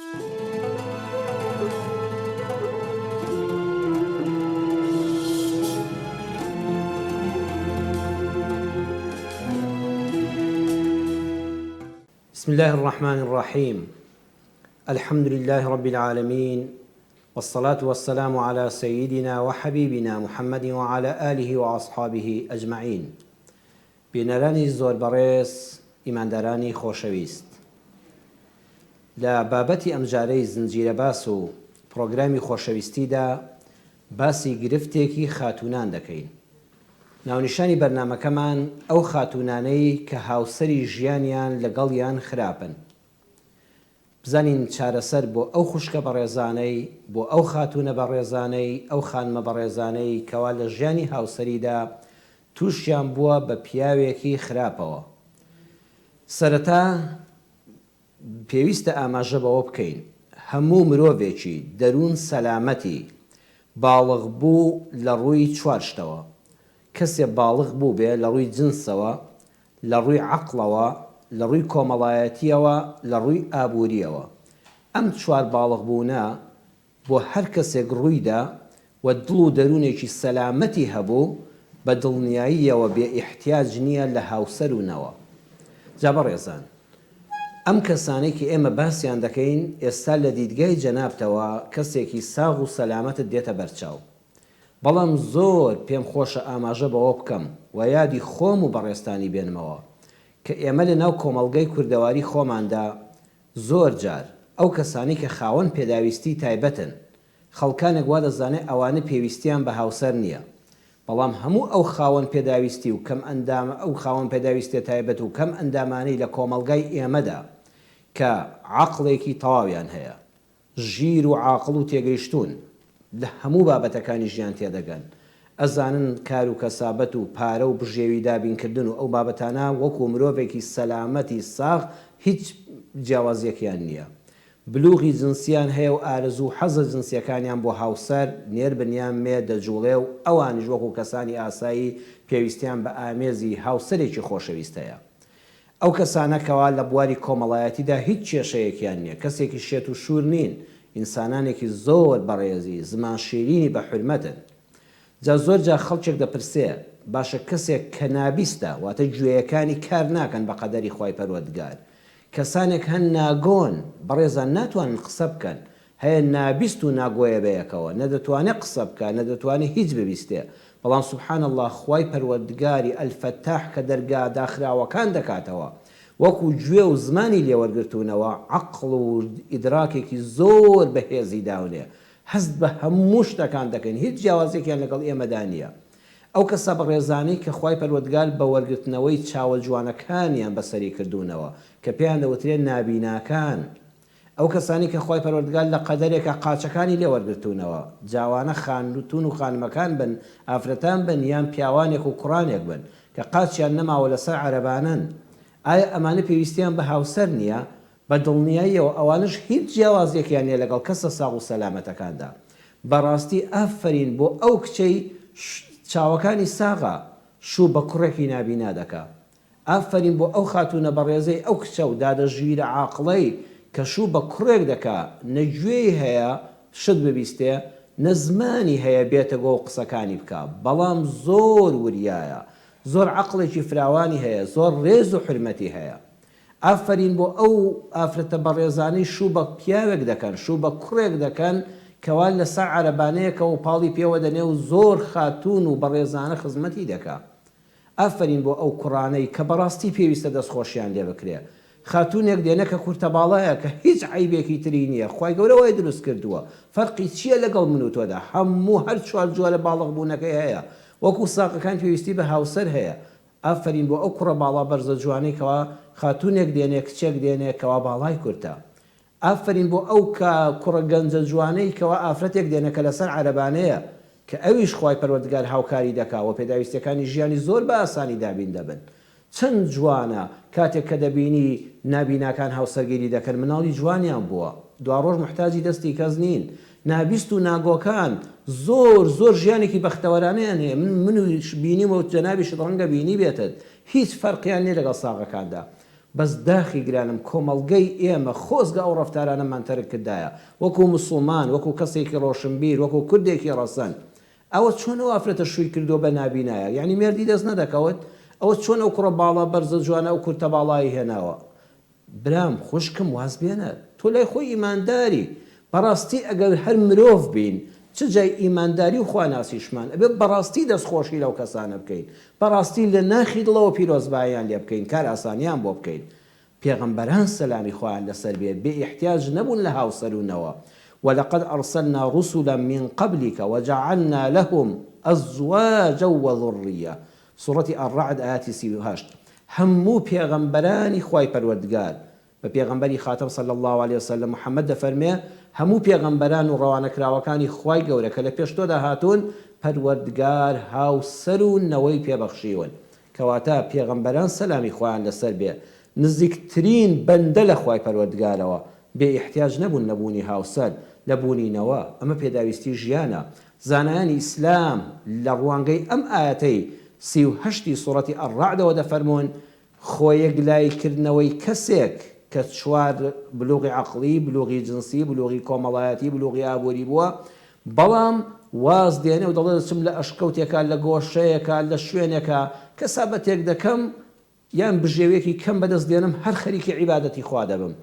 بسم الله الرحمن الرحيم. الحمد لله رب العالمين، والصلاة والسلام على سيدنا وحبيبنا محمد وعلى آله وأصحابه أجمعين. بینەرانی زۆر بەڕێز، ئیماندارانی خۆشەویست، لە بابەتی ئەمجارەی زنجیرە باس و پرۆگرامی خۆشەویستیدا باسی گرفتێکی خاتونان دەکەین. ناونیشانی بەرنامەکەمان ئەو خاتونانەی کە هاوسەری ژیانیان لەگەڵیان خراپن. بزانین چارەسەر بۆ ئەو خوشکە بەڕێزانەی، بۆ ئەو خاتونە بەڕێزانەی، ئەو خانمە بەڕێزانەی کەوا لە ژیانی هاوسەریدا تووشیان بووە بە پیاوێکی خراپەوە. سەرەتا پێویستە ئاماژە بەوە بکەین هەموو مرۆڤێکی دەروون سەلامەتی باڵغ بوو لە ڕووی چوار شتەوە. کەسێ باڵغ بوو بێ لە ڕووی جنسەوە، لە ڕووی عەقڵەوە، لە ڕووی کۆمەڵایەتیەوە، لە ڕووی ئابووریەوە. ئەم چوار باڵغ بوونە بۆ هەر کەسێک ڕوویدا و دڵ و دەروونێکی سەلامەتی هەبوو بە دڵنیاییەوە بێ ئیحتیاج نییە لە هاوسەر و نەوە. جا بەڕێزان، ئەم کەسانەی کە ئێمە باسییان دەکەین ئێستا لە دیدگای جەنابتەوە کەسێکی ساغ و سەلامەتت دێتە بەرچاو. بەڵام زۆر پێم خۆشە ئاماژە بەوە بکەم و یادی خۆم و بەڕێستانی بێنمەوە کە ئێمە لە ناو کۆمەڵگەی کوردەواری خۆماندا زۆر جار ئەو کەسانی کە خاوەن پێداویستی تایبەتن، خەڵکانێک وا دەزانێت ئەوانە پێویستیان بە هاوسەر نییە، بەڵام هەموو ئەو خاوەن پێداویستی و کەم ئەندامە ئەو خاوەن پێداویستێ تایبەت و کەم ئەندامانەی لە کۆمەڵگای ئێمەدا کە عەقڵێکی تەواویان هەیە، ژیر و عاقڵ و تێگەیشتوون لە هەموو بابەتەکانی ژیان تێدەگەن، ئەزانن کار و کەسابەت و پارە و بژێوی دابینکردن و ئەو بابەتانە وەکو مرۆڤێکی سەلامەتی ساغ هیچ جیاوازیەکیان نییە. بلوغی جنسیان هەیە و ئارزوو حەزە جنسیەکانیان بۆ هاوسەر نێر بنیان مێ دەجوڵێ و ئەوانیش وەکو کەسانی ئاسایی پێویستیان بە ئامێزی هاوسەرێکی خۆشەویست هەیە. ئەو کەسانەکەوا لە بواری کۆمەڵایەتیدا هیچ کێشەیەکیان نییە، کەسێکی شێت و شوور نین، ئینسانانێکی زۆر بەڕێزی زمان شیرینی بە حورمەتن. جا زۆر جا خەڵکێک دەپرسێ باشە کەسێک کە نابیستە واتە گوێیەکانی کار ناکەن بە قەدەری خوای پەروەردگار، کەسانێک هەن ناگۆن بەڕێزان ناتوانن قسە بکەن، هەیە نابیست و ناگۆیە بەیەکەوە، نەدەتوانێت قسە بکە، نەدەتوانێت هیچ ببیستێ، بەڵام سوبحان الله خوای پەروەردگاری ئەلفەتاح کە دەرگا داخراوەکان دەکاتەوە وەکو گوێ و زمانی لێوەرگرتوونەوە عەقڵ و ئیدراکێکی زۆر بەهێزی داونێ، هەست بە هەموو شتەکان دەکەن، هیچ جیاوازێکیان لەگەڵ ئێمەدا نییە. ئەو کەسە بەڕێزانەی کە خوای پەروەردگار بە وەرگرتنەوەی چاوە جوانەکانیان بەسەری کردوونەوە کە پێیان دەوترێن نابیناکان، ئەو کەسانی کە خوای پەروەردگار لە قەدەرێکە قاچەکانی لێوەرگرتوونەوە، جاوانە خانوتون و خانمەکان بن، ئافرەتان بن، یان پیاوانێک و کوڕانێک بن کە قاچیان نەماوە لەسەر عەرەبانن، ئایا ئەمانە پێویستیان بە هاوسەر نییە؟ بە دڵنیاییەوە ئەوانش هیچ جیاوازێکیان نیە لەگەڵ کەسە ساغ و سەلامەتەکاندا. بەڕاستی ئافرین بۆ ئەو کچەی چاوەکانی ساغا شوو بە کوڕێکی نابینا دەکا، ئافرین بۆ ئەو خاتونە بەڕێزەی ئەو کچە و دادەژیرە عاقڵەی کە شوو بە کوڕێک دەکا، نەگوێی هەیە شت ببیستێ، نەزمانی هەیە بێتە گۆ قسەکانی بکە، بەڵام زۆر وریایە، زۆر عەقڵێکی فراوانی هەیە، زۆر ڕێز و حرمەتی هەیە. ئافرین بۆ ئەو ئافرەتە بەڕێزانەی شوو بە پیاوێک دەکەن، شوو بە کوڕێک دەکەن کەوا لەسەر عەرەبانەیەکە و پاڵی پێوە دەنێ و زۆر خاتون و بەڕێزانە خزمەتی دەکا. ئافرین بۆ ئەو کوڕانەی کە بەڕاستی پێویستە دەستخۆشیان لێ بکرێ، خاتونێک دێنە کە کورتە باڵایە کە هیچ عیبێکی تری نییە، خوای گەورە وای دروست کردووە، فەرقی چییە لەگەڵ من و تۆدا؟ هەموو هەر چوار جۆرە باڵغ بوونەکەی هەیە، وەکو ساقەکان پێویستی بە هاوسەر هەیە. ئافرین بۆ ئەو کوڕە باڵا بەرزە جوانەی کەوا خاتونێک دێنێ، کچێک دێنێ کەوا باڵای کورتە. ئافرین بۆ ئەو کوڕە گەنجە جوانەی کەوا ئافرەتێک دێنە کە لەسەر عەرەبانەیە کە ئەویش خوای پەروەردگار هاوکاری دەکاوە، پێداویستەکانی ژیانی زۆر بە ئاسانی دابین دەبن. چەند جوانە کاتێک کە دەبینی نابیناکان هاوسەرگیری دەکەن، مناڵی جوانیان بووە، دوا ڕۆژ محتاجی دەستی کەس نین، نابیست و ناگۆکان زۆر ژیانێکی بەختەوەرانەیان هەیە، من بینیمەوە جەنابیش ڕەنگە بینی بێتت، هیچ فەرقیان نیە لەگەڵ ساغەکاندا، بەس داخی گرانم کۆمەڵگەی ئێمە خۆزگە ئەو ڕەفتارانەمان تەرک کردایە وەکو مسلمان وەکو کەسێکی ڕۆشنبیر وەکو کوردێکی ڕەسەن ئەوە چۆن ئەو ئافرەتە شووی کردو بە نابینایە یعنی مێردی دەست نەدەکەوت ئەوە چۆن ئەو کوڕە باڵا بەرزە جوانە ئەو کورتە باڵایی هێناوە برام خوشکم واز بێنە تۆ لای خۆی ئیمانداری بەڕاستی ئەگەر هەر مرۆڤ بین چ جای ئیمانداری و خواناسیشمان ئەبێ بەڕاستی دەستخۆشی لەو کەسانە بکەین بەڕاستی لە ناخی دڵەوە پیرۆزباییان لێ بکەین کار ئاسانیان بۆ بکەین پێغەمبەران سەلامی خۆیان لەسەر بێت بێ ئیحتیاج نەبوون لە هاوسەرونەوە ولقد أرسلنا رسلا من قبلك وجعلنا لهم أزواجا وذرية سورة الرعد آيات 38 همو پیغمبرانی خوای پروردگار بە پێغەمبەری خاتم صلی الله عليه وسلم محەممەد دەفەرمێ هەموو پێغەمبەران و ڕەوانەکراوەکانی خوای گەورە کە لە پێشتۆدا هاتوون پەروەردگار هاوسەر و نەوەی پێبەخشیون کەواتە پێغەمبەران سەلامی خۆیان لەسەر بێ نزیکترین بەندە لە خوای پەروەردگارەوە بێ احتیاج نەبوون نەبوونی هاوسەر لەبوونینەوە ئەمە پێداویستی ژیانە زانایانی ئیسلام لە ڕوانگەی ئەم ئاەتەی 38 سوڕەتی ئەڕەعدەوە دەفەرمونون خۆیەک لایکردنەوەی کەسێک کە چوار بلوغی عەقڵی بلوغی جنسی بلوغی کۆمەڵایەتی بلوغی ئابووری بووە بەڵام واز دێنێ و دەڵێ دەچم لە ئەشکەوتێکە لە گۆشەیەکە لە شوێنێکە کەسابەتێک دەکەم یان بژێوێکی کەم بەدەست دێنم هەر خەریکی عیبادەتی خوا دەبم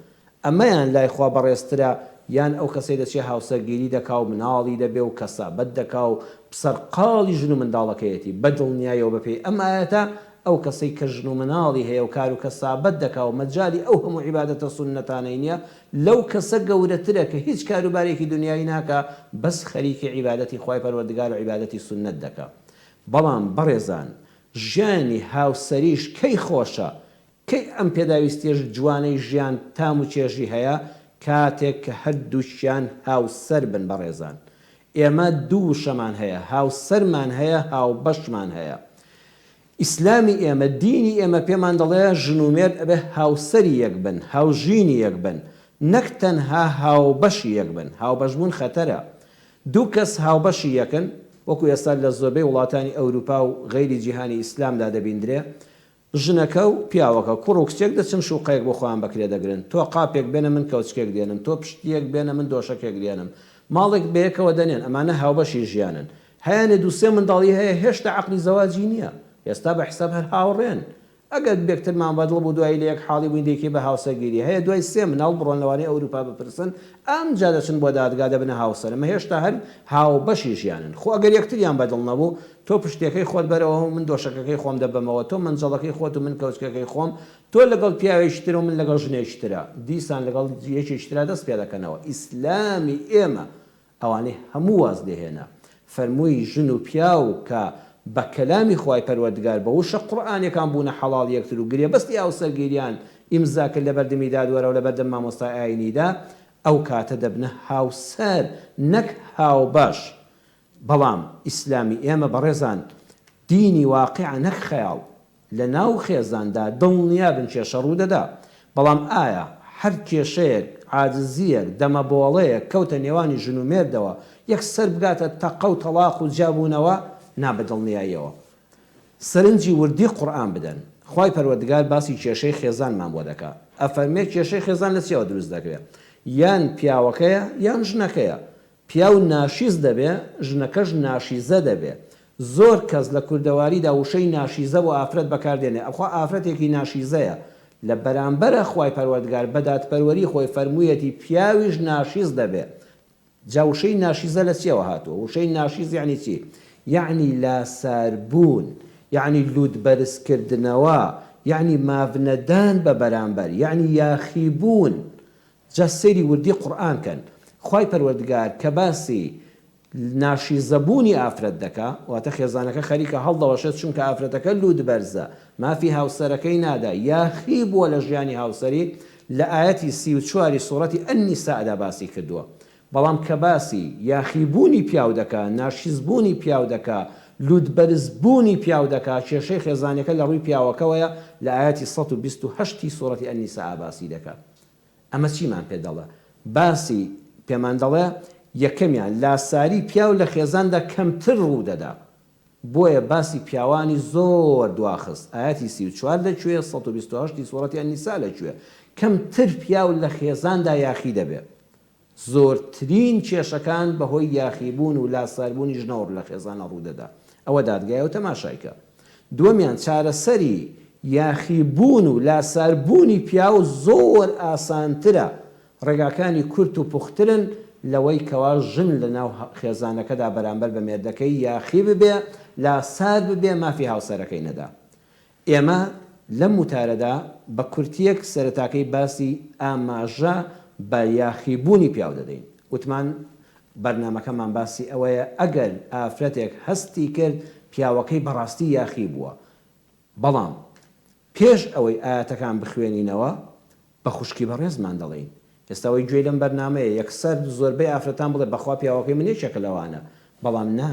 ئەمەیان لای خوا بەڕێزترە یان ئەو کەسەی دەچێ هاوسەرگیری دەکا و مناڵی دەبێ و کەسابەت دەکا و سەرقاڵی ژن و منداڵەکەیەتی بەدڵنیایەوە بەپێی ئەم ئاەتە ئەو کەسەی کە ژن و مناڵی هەیە و کار و کەسابەت دەکا و مەجای ئەو هەموو عیبادەتە سونەتانەی نییە لەو کەسە گەورەترە کە هیچ کاروبارێکی دنیای ناکە بەس خەریکی عیبادەتی خوای پەروەردگار و عیبادەتی سونەت دەکا بەڵام بەڕێزان ژیانی هاوسەریش کەی خۆشە کەی ئەم پێداویستیش جوانەی ژیان تام و چێژی هەیە کاتێک کە هەردووشیان هاوسەر بن بەڕێزان ئێمە دوو شەمان هەیە هاوسەرمان هەیە هاوبەشمان هەیە ئیسلامی ئێمە دینی ئێمە پێمان دەڵێ ژن و مێرد ئەبێ هاوسەری یەک بن هاوژینی یەک بن نەک تەنها هاوبەشی یەک بن هاوبەشبوون خەتەرە دوو کەس هاوبەشی یەکن وەکو ئێستا لە زۆربەی وڵاتانی ئەوروپا و غەیری جیهانی ئیسلامدا دەبیندرێ ژنەکە و پیاوەکە کوڕ و کچێک دەچن شوقەیەک بۆ خۆیان بەکرێ دەگرن تۆ قاپێک بێنە من کەوچکێک دێنم تۆ پشتیەک بێنە من دۆشەکێک دێنم ماڵێک بەیەکەوە دەنێن ئەمانە هاوبەشی ژیانن هەیەنێ دووسێ منداڵی هەیە هێشتا عەقلی زەواجی نییە ئێستا بە حساب هەر هاوڕێن ئەگەر بێکترمان بەدڵ بوو دوای لە یەک حاڵی بووین دێکی بە هاوسەرگیری هەیە دوای سێ مناڵ بڕۆن لەوانەی ئەوروپا بپرسن ئەم جا دەچن بۆ دادگا دەبنە هاوسەر ئەمە هێشتا هەر هاوبەشی ژیانن خۆ ئەگەر یەکتریان بەدڵ نەبوو تۆ پشتەکەی خۆت بەرەوە من دۆشەکەکەی خۆم دەبەمەوە تۆ منجەڵەکەی خۆت و من کەوچکەکەی خۆم تۆ لەگەڵ پیاوێکترە و من لەگەڵ ژنێکترە دیسان لەگەڵ یەکێکترا دەست پێ دەکەنەوە ئیسلامی ئێمە ئەوانەی هەموو واز دێهێنا فەرمووی ژن و پیاو کە بە کەلامی خوای پەروەردگار بە وشە قورئانێکان بوونە حەڵاڵ یەکتر و گرێ بەستی هاوسەرگیریان ئیمزاکرد لە بەردەمی دادوەرە و لە بەردەم مامۆستای ئاینیدا ئەو کاتە دەبنە هاوسەر نەک هاوبەش بەڵام ئیسلامی ئێمە بەڕێزان دینی واقعە نەک خەیاڵ لە ناو خێزاندا دڵنیا بن کێشە ڕوو دەدا بەڵام ئایا هەر کێشەیەک عاجزیەک دەمەبۆڵەیەک کەوتە نێوانی ژن و مێردەوە یەکسەر بگاتە تەقە و تەڵاق و جابوونەوە نابەدڵنیاییەوە سەرنجی وردی قورئان بدەن خوای پەروەردگار باسی کێشەی خێزانمان بۆ دەکا ئەفەرمێ کێشەی خێزان لە چیەوە دروست دەکرێت یان پیاوەکەیە یان ژنەکەیە پیاو ناشیز دەبێ ژنەکەش ناشیزە دەبێ زۆر کەس لە کوردەواریدا وشەی ناشیزە بۆ ئافرەت بەکاردێنێ ئەخوا ئافرەتێکی ناشیزەیە لە بەرامبەرە خوای پەروەردگار بەدادپەروەری خۆی فەرموویەتی پیاویش ناشیز دەبێ جا وشەی ناشیزە لە چیەوە هاتووە وشەی ناشیز یعنی چی یعنی لاساربوون یعنی لودبەرزکردنەوە یعنی مافنەدان بە بەرامبەر یعنی یاخیبوون جا سەیری وردی قورئان کەن خوای پەروەردگار کە باسی ناشیزەبوونی ئافرەت دەکا واتە خێزانەکە خەریکە هەڵدەوەشێت چونکە ئافرەتەکە لودبەرزە مافی هاوسەرەکەی نادا یاخیبووە لە ژیانی هاوسەری لە ئاەتی 34 سوڕەتی ئەنیسادا باسی کردووە بەڵام کە باسی یاخیبوونی پیاو دەکا ناشیزبوونی پیاو دەکا لودبەرزبوونی پیاو دەکا کێشەی خێزانەکە لە ڕووی پیاوەکەوەیە لە ئاەتی 128 سوڕەتی ئەنیسا باسی دەکا ئەمە چیمان پێ دەڵێ باسی پێمان دەڵێ یەکەمیان لاساری پیاو لە خێزاندا کەمتر ڕوو دەدا بۆیە باسی پیاوانی زۆر دواخست ئاەتی 34 لەکوێ 128 سوڕەتی ئەنیسا لەکوێ کەمتر پیاو لە خێزاندا یاخی دەبێت زۆرترین کێشەکان بەهۆی یاخیبوون و لاساربوونی ژنەوەڕ لە خێزانە ڕوودەدا ئەوە دادگایە و تەماشایکە دووەمیان چارەسەری یاخیبوون و لاساربوونی پیاو زۆر ئاسانترە ڕێگاکانی کورت و پوخترن لەوەی کەوا ژن لە ناو خێزانەکەدا بەرامبەر بە مێردەکەی یاخی ببێ لاسار ببێ مافی هاوسەرەکەی نەدا ئێمە لەم وتارەدا بە کورتیەک سەرەتاکەی باسی ئاماژە بە یاخیبوونی پیاو دەدەین وتمان بەرنامەکەمان باسی ئەوەیە ئەگەر ئافرەتێک هەستی کرد پیاوەکەی بەڕاستی یاخی بووە بەڵام پێش ئەوەی ئاەتەکان بخوێنینەوە بە خوشکی بەڕێزمان دەڵێن ئێستاەوەی گوێ لەم بەرنامەیە یەکسەر زۆربەی ئافرەتان بڵێ بەخوا پیاوەکەی منێکێکە لەوانە بەڵام نا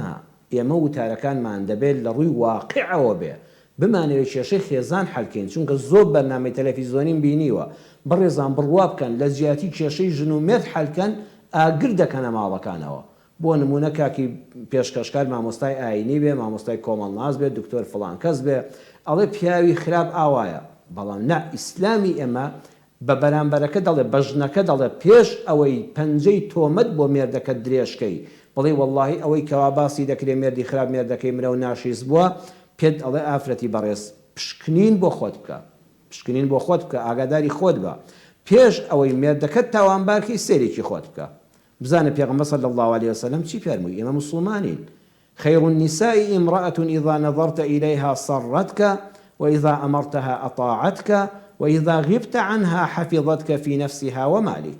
ئێمە وتارەکانمان دەبێت لە ڕووی واقعەوە بێ بمانەوێت کێشەی خێزان حەلکەین چونکە زۆر بەرنامەی تەلەڤیزۆنین بینیوە بەڕێزان بڕوا بکەن لە زیاتی کێشەی ژن و مێرد حەلکەن ئاگر دەکەنە ماڵەکانەوە بۆ نمونە کاکی پێشکەشکار مامۆستای ئاینی بێ مامۆستای کۆمەڵناز بێ دکتۆر فڵان کەس بێ ئەڵێ پیاوی خراپ ئاوایە بەڵام نا ئیسلامی ئێمە بە بەرامبەرەکە دەڵێ بە ژنەکە دەڵێ پێش ئەوەی پەنجەی تۆمەت بۆ مێردەکە درێژکەی بڵێ وەڵڵاهی ئەوەی کەوا باسی دەکرێت مێردی خراپ مێردەکەی مرە و ناشیز بووە پێت ئەڵێ ئافرەتی بەڕێز پشکنین بۆ خۆت بکە پشکنین بۆ خۆت بکە ئاگاداری خۆت بە پێش ئەوەی مێردەکەت تاوانبارکەی سێرێکی خۆت بکە بزانە پێغەمبەر صلی الله عليه وسلم چی فەرمووی ئێمە موسڵمانین خير النساء امرأة إذا نظرت إليها صرتك وإذا أمرتها أطاعتك وإذا غبت عنها حفظتك في نفسها ومالك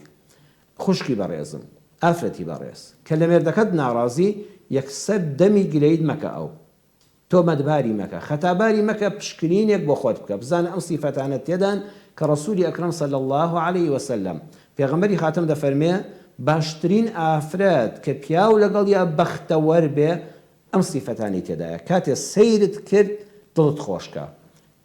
خوشکی بەڕێزم ئافرەتی بەڕێز کە لە مێردەکەت ناڕازی یەکسەر دەمی گلەیت مەکە ئەو تۆمەتباری مەکە خەتاباری مەکە پشکنینێک بۆ خۆت بکە بزانە ئەم سیفەتانە تێدان کە ڕەسوولی ئەکرەم صلی الله عليه وسلم پێغەمبەری خاتم دەفەرمێ باشترین ئافرەت کە پیاو لەگەڵ یا بەختەوەر بێ ئەم سیفەتانی تێدایە کاتێ سەیرت کرد دڵت خۆشکە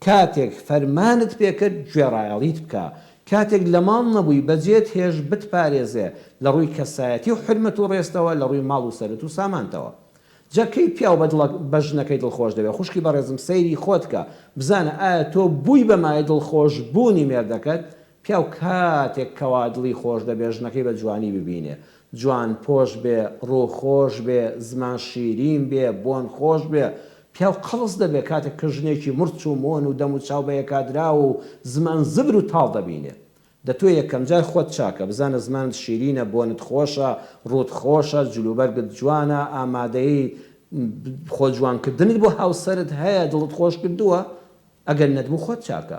کاتێک فەرمانت پێکرد گوێڕایەڵیت بکە کاتێک لە ماڵ نەبووی بەجێت هێژ بتپارێزێ لە ڕووی کەسایەتی و حرمەت و ڕێستەوە لە ڕووی ماڵ و سەرت و سامانتەوە جاکەی پیاو بە ژنەکەی دڵخۆش دەبێت خوشکی بەڕێزم سەیری خۆتکە بزانە ئایا تۆ بووی بەمای دڵخۆش بوونی مێردەکەت پیاو کاتێک کەوا دڵی خۆش دەبێت ژنەکەی بە جوانی ببینێ جوان پۆش بێ ڕوو خۆش بێ زمان شیرین بێ بۆن خۆش بێ پیاو قەڵس دەبێت کاتێک کە ژنێکی مرچ و مۆن و دەم و چاو بە یەکادرا و زمان زبر و تاڵ دەبینێ دەتوێ یەکەم جار خۆت چاکە بزانە زمانت شیرینە بۆنت خۆشە ڕوت خۆشە جلوبەرگت جوانە ئامادەی خۆ جوانکردنت بۆ هاوسەرت هەیە دڵت خۆش کردووە ئەگەر نەتبوو خۆت چاکە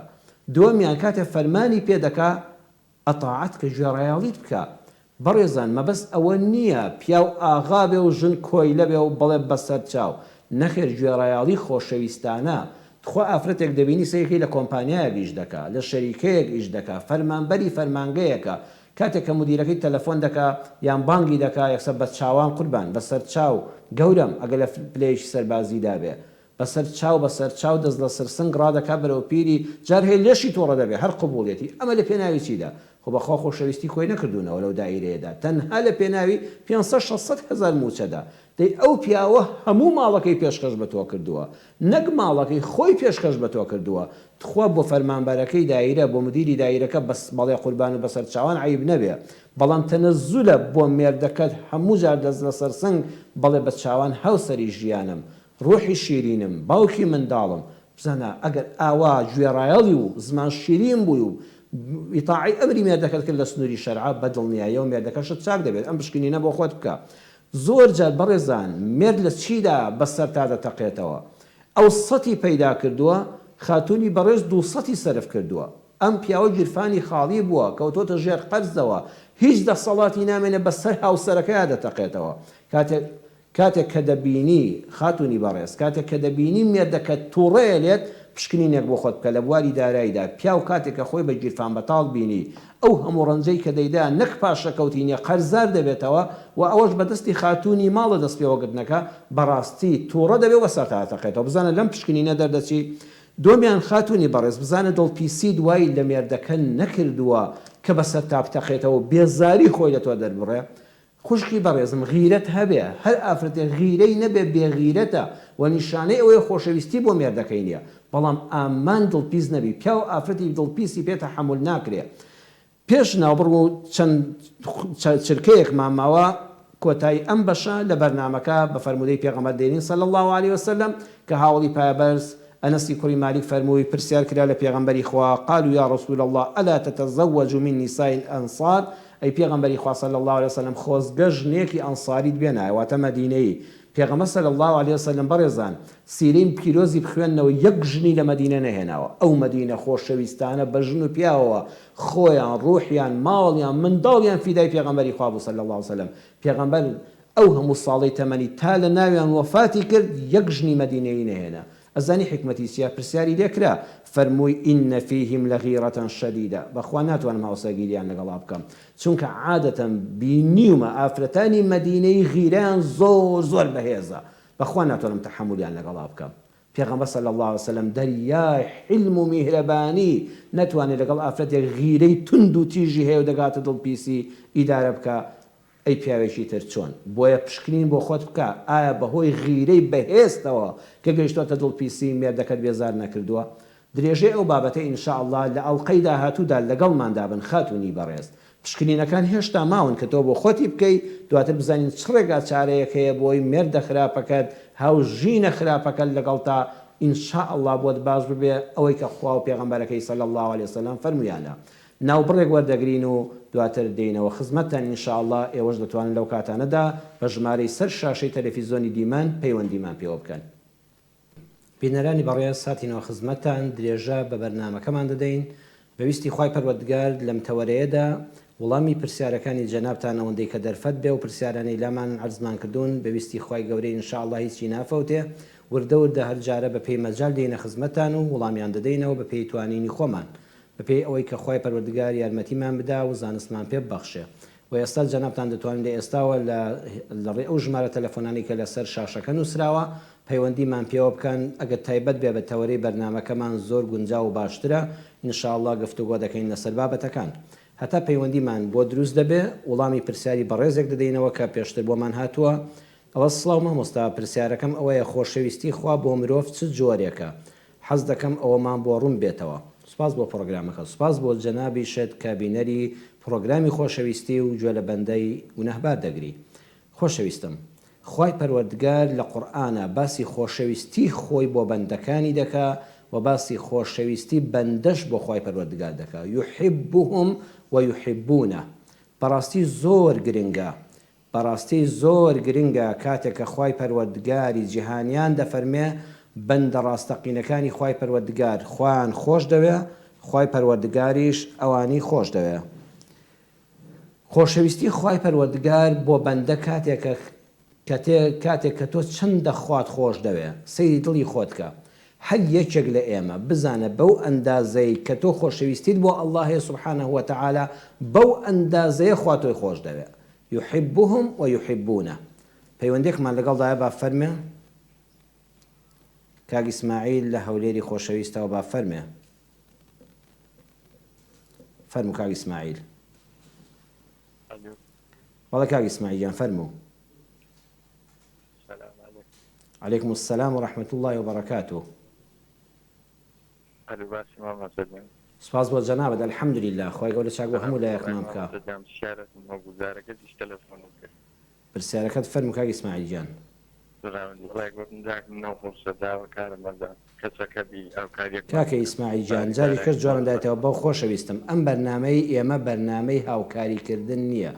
دووەمیان کاتێ فەرمانی پێ دەکا ئەتاعەت کە گوێڕایەڵیت بکە بەڕێزان مەبەست ئەوە نییە پیاو ئاغا بێ و ژن کۆی لەبێ و بڵێ بەسەر چاو نەخێر گوێڕایەڵی خۆشەویستانە خۆ ئافرەتێک دەبینی سەیەکی لە کۆمپانیایەک ئیش دەکا لە شەریکەیەک ئیش دەکا فەرمانبەری فەرمانگەیەکە کاتێک کە مدیرەکەی تەلەفۆن دەکا یان بانگی دەکا یەکسەر بە چاوان قوربان بەسەر چاو گەورم ئەگەر لە پلەیەکی سەربازیدا بێ بەسەر چاو دەست لە سرسنگ ڕادەکا بەرەو پیری جار هەیە لێشی تۆڕە دەبێ هەر قبوڵێتی ئەمە لە پێناوی چیدا خۆ بەخوا خۆشەویستی خۆی نەکردوونەوە لەو دایرەیەدا تەنها لە پێناوی 500-600 هزار موچەدا دەی ئەو پیاوە هەموو ماڵەکەی پێشکەش بە تۆ کردووە نەک ماڵەکەی خۆی پێشکەش بە تۆ کردووە تخوا بۆ فەرمانبەرەکەی دایرە بۆ مدیری دایرەکە بەس بەڵێ قوربان و بەسەر چاوان عیب نەبێ بەڵام تەنەزولە بۆ مێردەکەت هەموو جار دەست لە سەرسنگ بەڵێ بە چاوان هاوسەری ژیانم ڕۆحی شیرینم باوکی منداڵم بزانە ئەگەر ئاوا گوێڕایەڵی و زمان شیرین بووی و ئیتاعی ئەمری مێردەکەت کرد لە سنووری شەرعا بەدڵنیایە و مێردەکەشت چاک دەبێت ئەم پشکنینە بۆ خۆت بکە زۆر جار بەڕێزان مێرد لە چیدا بەسەر تا دەتەقێتەوە ئەو سەتی پەیدا کردووە خاتوونی بەڕێز 200 سەرف کردووە ئەم پیاوە گیرفانی خاڵی بووە کەوتۆتە ژێر قەرزەوە هیچ دەسەڵاتی نامێنێ بەسەر هاوسەرەکەیە دەتەقێتەوە کاتێک کە دەبینی خاتوونی بەڕێز کاتێک کە دەبینی مێردەکەت تووڕەیە لێت پشکنینێک بۆ خۆت بکە لە بواری داراییدا پیاو کاتێکە خۆی بە گیرفان بەتاڵ بینی ئەو هەموو ڕەنجەی کە دەیدا نەک پاشەکەوتینە قەرزار دەبێتەوە و ئەوەش بەدەستی خاتوونی ماڵە دەست پێوەگرتنەکە بەڕاستی تووڕە دەبێت وە سەرتاتەقێتەوە بزانە لەم پشکنینە دەردەچی دومیان خاتوونی بەڕێز بزانە دڵپیسی دوایی لە مێردەکە نەکردووە کە بەسەر تابتەقێتەوە بێزاری خۆی لە تۆ دەربڕێ خوشکی بەڕێزم غیرەت هەبێ هەر ئافرەتێ غیرەی نەبێ بێغیرەتە و نیشانەی ئەوەیە خۆشەویستی بۆ مێردەکەی نییە بەڵام ئامان دڵپیس نەبی پیا و ئافرەتی دڵپیسی پێ تەحەموڵ ناکرێ پێش ناوبڕ و چەند چرکەیەک ماماوە کۆتایی ئەم بەشە لە بەرنامەکە بە فەرمودەی پێغەمبەر دێنین صلی الله عليه وسلم کە هاوڵی پایەبەرز ئەنەسی کوڕی مالیک فەرمووی پرسیار کرا لە پێغەمبەری خوا قالوا یا رسول الله ألا تتزوج من نساء الأنصار ئەی پێغەمبەری خوا صلی الله عليه وسلم خۆزگە ژنێکی ئەنساریت بێنایە واتە مەدینەیی پێغەمبەر صلی الله عليه وسلم بەڕێزان سیرەی پیرۆزی بخوێننەوە یەک ژنی لە مەدینە نەهێناوە ئەو مەدینە خۆشەویستانە بە ژن و پیاوەوە خۆیان ڕوحیان ماڵیان منداڵیان فیدای پێغەمبەری خوا بوو صلی الله عليه وسلم پێغەمبەر ئەو هەموو ساڵەی تەمەنی تا لە ناویان وەفاتی کرد یەک ژنی مەدینەیی نەهێنا ئەزانی حکمەتی چیە پرسیاری لێکرا فەرمووی ئین فیهم لەغیرەتەن شەدیدە بەخوا ناتوانم هاوسەگیریان لەگەڵا بکەم چونکە عادەتەن بینیومە ئافرەتانی مەدینەی غیرەیان زۆر زۆر بەهێزە بەخوا ناتوانم تەحەمولیان لەگەڵا بکەم پێغەمبەر صلی الله عليه وسلم دەریای حلم و میهرەبانی نەتوانێت لەگەڵ ئافرەتێک غیرەی تند و تیژی هەیە و دەگاتە دڵپیسی ئیدارە بکە ئەی پیاوێکی تر چۆن بۆیە پشکنین بۆ خۆت بکە ئایا بەهۆی غیرەی بەهێزتەوە کە گەیشتۆتە دڵپیسی مێردەکەت بێزار نەکردووە درێژەی ئەو بابەتە ئینشاء الله لە ئەڵقەی داهاتوودا لەگەڵماندا بن خاتونی بەڕێز پشکنینەکان هێشتا ماون کە تۆ بۆ خۆتی بکەیت دواتر بزانین چ ڕێگا چارەیەک هەیە بۆی مێردە خراپەکەت هاوژینە خراپەکەت لەگەڵ تا ئینشاء الله بۆت باش ببێ ئەوەی کە خوا و پێغەمبەرەکەی صلی الله عليه وسلم فەرموویانە ناوبڕێک وەردەگرین و دواتر دێنەوە خزمەتتان ئینشاء الله ئێوەش دەتوانن لەو کاتانەدا بە ژمارەی سەر شاشەی تەلەڤیزۆنی دیمان پەیوەندیمان پێوە بکەن بینەرانی بەڕێز ساتینەوە خزمەتتان درێژە بە بەرنامەکەمان دەدەین بەویستی خوای پەروەردگار لەم تەوەرەیەدا وەڵامی پرسیارەکانی جەنابتان ئەوەندەی کە دەرفەت بێ و پرسیارانی لامان عەرزمان کردوون بەویستی خوای گەورەی ئینشاء الله هیچی نافەوتێ وردە وردە هەر جارە بە پێی مەجال دێنە خزمەتتان و وەڵامیان دەدەینەوە بە پێی توانینی خۆمان بەپێی ئەوەی کە خوای پەروەردگار یارمەتیمان بدا و زانستمان پێ ببەخشێ و ئێستا جەنابتان دەتوانین لە ئێستاوە لە ڕێ ئەو ژمارە تەلەفۆنانی کە لەسەر شاشەکە نووسراوە پەیوەندیمان پێوە بکەن ئەگەر تایبەت بێ بە تەوەرەی بەرنامەکەمان زۆر گونجاو و باشترە ئینشاء الله گفتوگۆ دەکەین لەسەر بابەتەکان هەتا پەیوەندیمان بۆ دروست دەبێ وەڵامی پرسیاری بەڕێزێک دەدەینەوە کە پێشتر بۆمان هاتووە ئەوە سڵاو مامۆستا پرسیارەکەم ئەوەیە خۆشەویستی خوا بۆ مرۆڤ چ جۆرێکە حەز دەکەم ئەوەمان بۆ ڕوون بێتەوە سوپاس بۆ پرۆگرامەکە سوپاس بۆ جەنابی شێت کابینەری پرۆگرامی خۆشەویستی و گوێ لە بەندەی گونەهبار دەگری خۆشەویستم خوای پەروەردگار لە قورئانە باسی خۆشەویستی خۆی بۆ بەندەکانی دەکا و باسی خۆشەویستی بەندەش بۆ خوای پەروەردگار دەکا یحبهم ويحبونه بەڕاستی زۆر گرنگە بەڕاستی زۆر گرنگە کاتێک کە خوای پەروەردگاری جیهانیان دەفەرمێ بەندە ڕاستەقینەکانی خوای پەروەردگار خۆیان خۆش دەوێ خوای پەروەردگاریش ئەوانی خۆش دەوێ خۆشەویستی خوای پەروەردگار بۆ بەندە کاتێک کە تۆ چەندە خوات خۆش دەوێ سەیری دڵی خۆتکە هەر یەکێک لە ئێمە بزانە بەو ئەندازەی کە تۆ خۆشەویستیت بۆ ئەڵڵاهی سوبحانه وتعالى بەو ئەندازەیە خوا تۆی خۆش دەوێ يحبهم ويحبونه پەیوەندێکمان لەگەڵدایە با فەرمێ کاک ئیسماعیل لە هەولێری خۆشەویستەوە با فەرمێ فەرموو کاک ئیسماعیل وەڵێ کاک ئیسماعیل گیان فەرموو عليكم السلام ورحمة الله وبركاته سپاس بۆ جەنابەت الحەمد لله خوای گەورە چاک بۆ هەموو لایەقمان بکە پرسیارەکەت فەرموو کاک ئیسماعیل گیان کاکە ئیسماعیل گیان جاری کەس جوانم دایێتەوە بەو خۆشەویستم ئەم بەرنامەی ئێمە بەرنامەی هاوکاریکردن نییە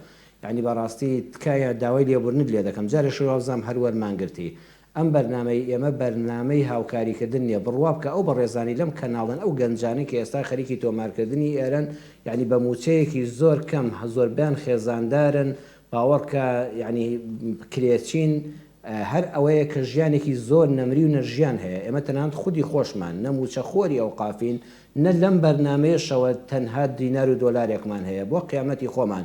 یعنی بەڕاستی تکایە داوای لێبوورنت لێ دەکەم جارێ شوازام هەر وەرمانگرتی ئەم بەرنامەی ئێمە بەرنامەی هاوکاریکردن نییە بڕوا بکە ئەو بەڕێزانی لەم کەناڵن ئەو گەنجانی کە ئێستا خەریکی تۆمارکردنی ئێرەن یعنی بە موچەیەکی زۆر کەم زۆربیان خێزاندارن باوەڕکە یعنی کرێچین هەر ئەوەیە کە ژیانێکی زۆر نەمری و نەژیان هەیە ئێمە تەنانەت خودی خۆشمان نەموچە خۆری ئەو قافین نە لەم بەرنامەیەشەوە تەنها دینار و دۆلارێکمان هەیە بۆ قیامەتی خۆمان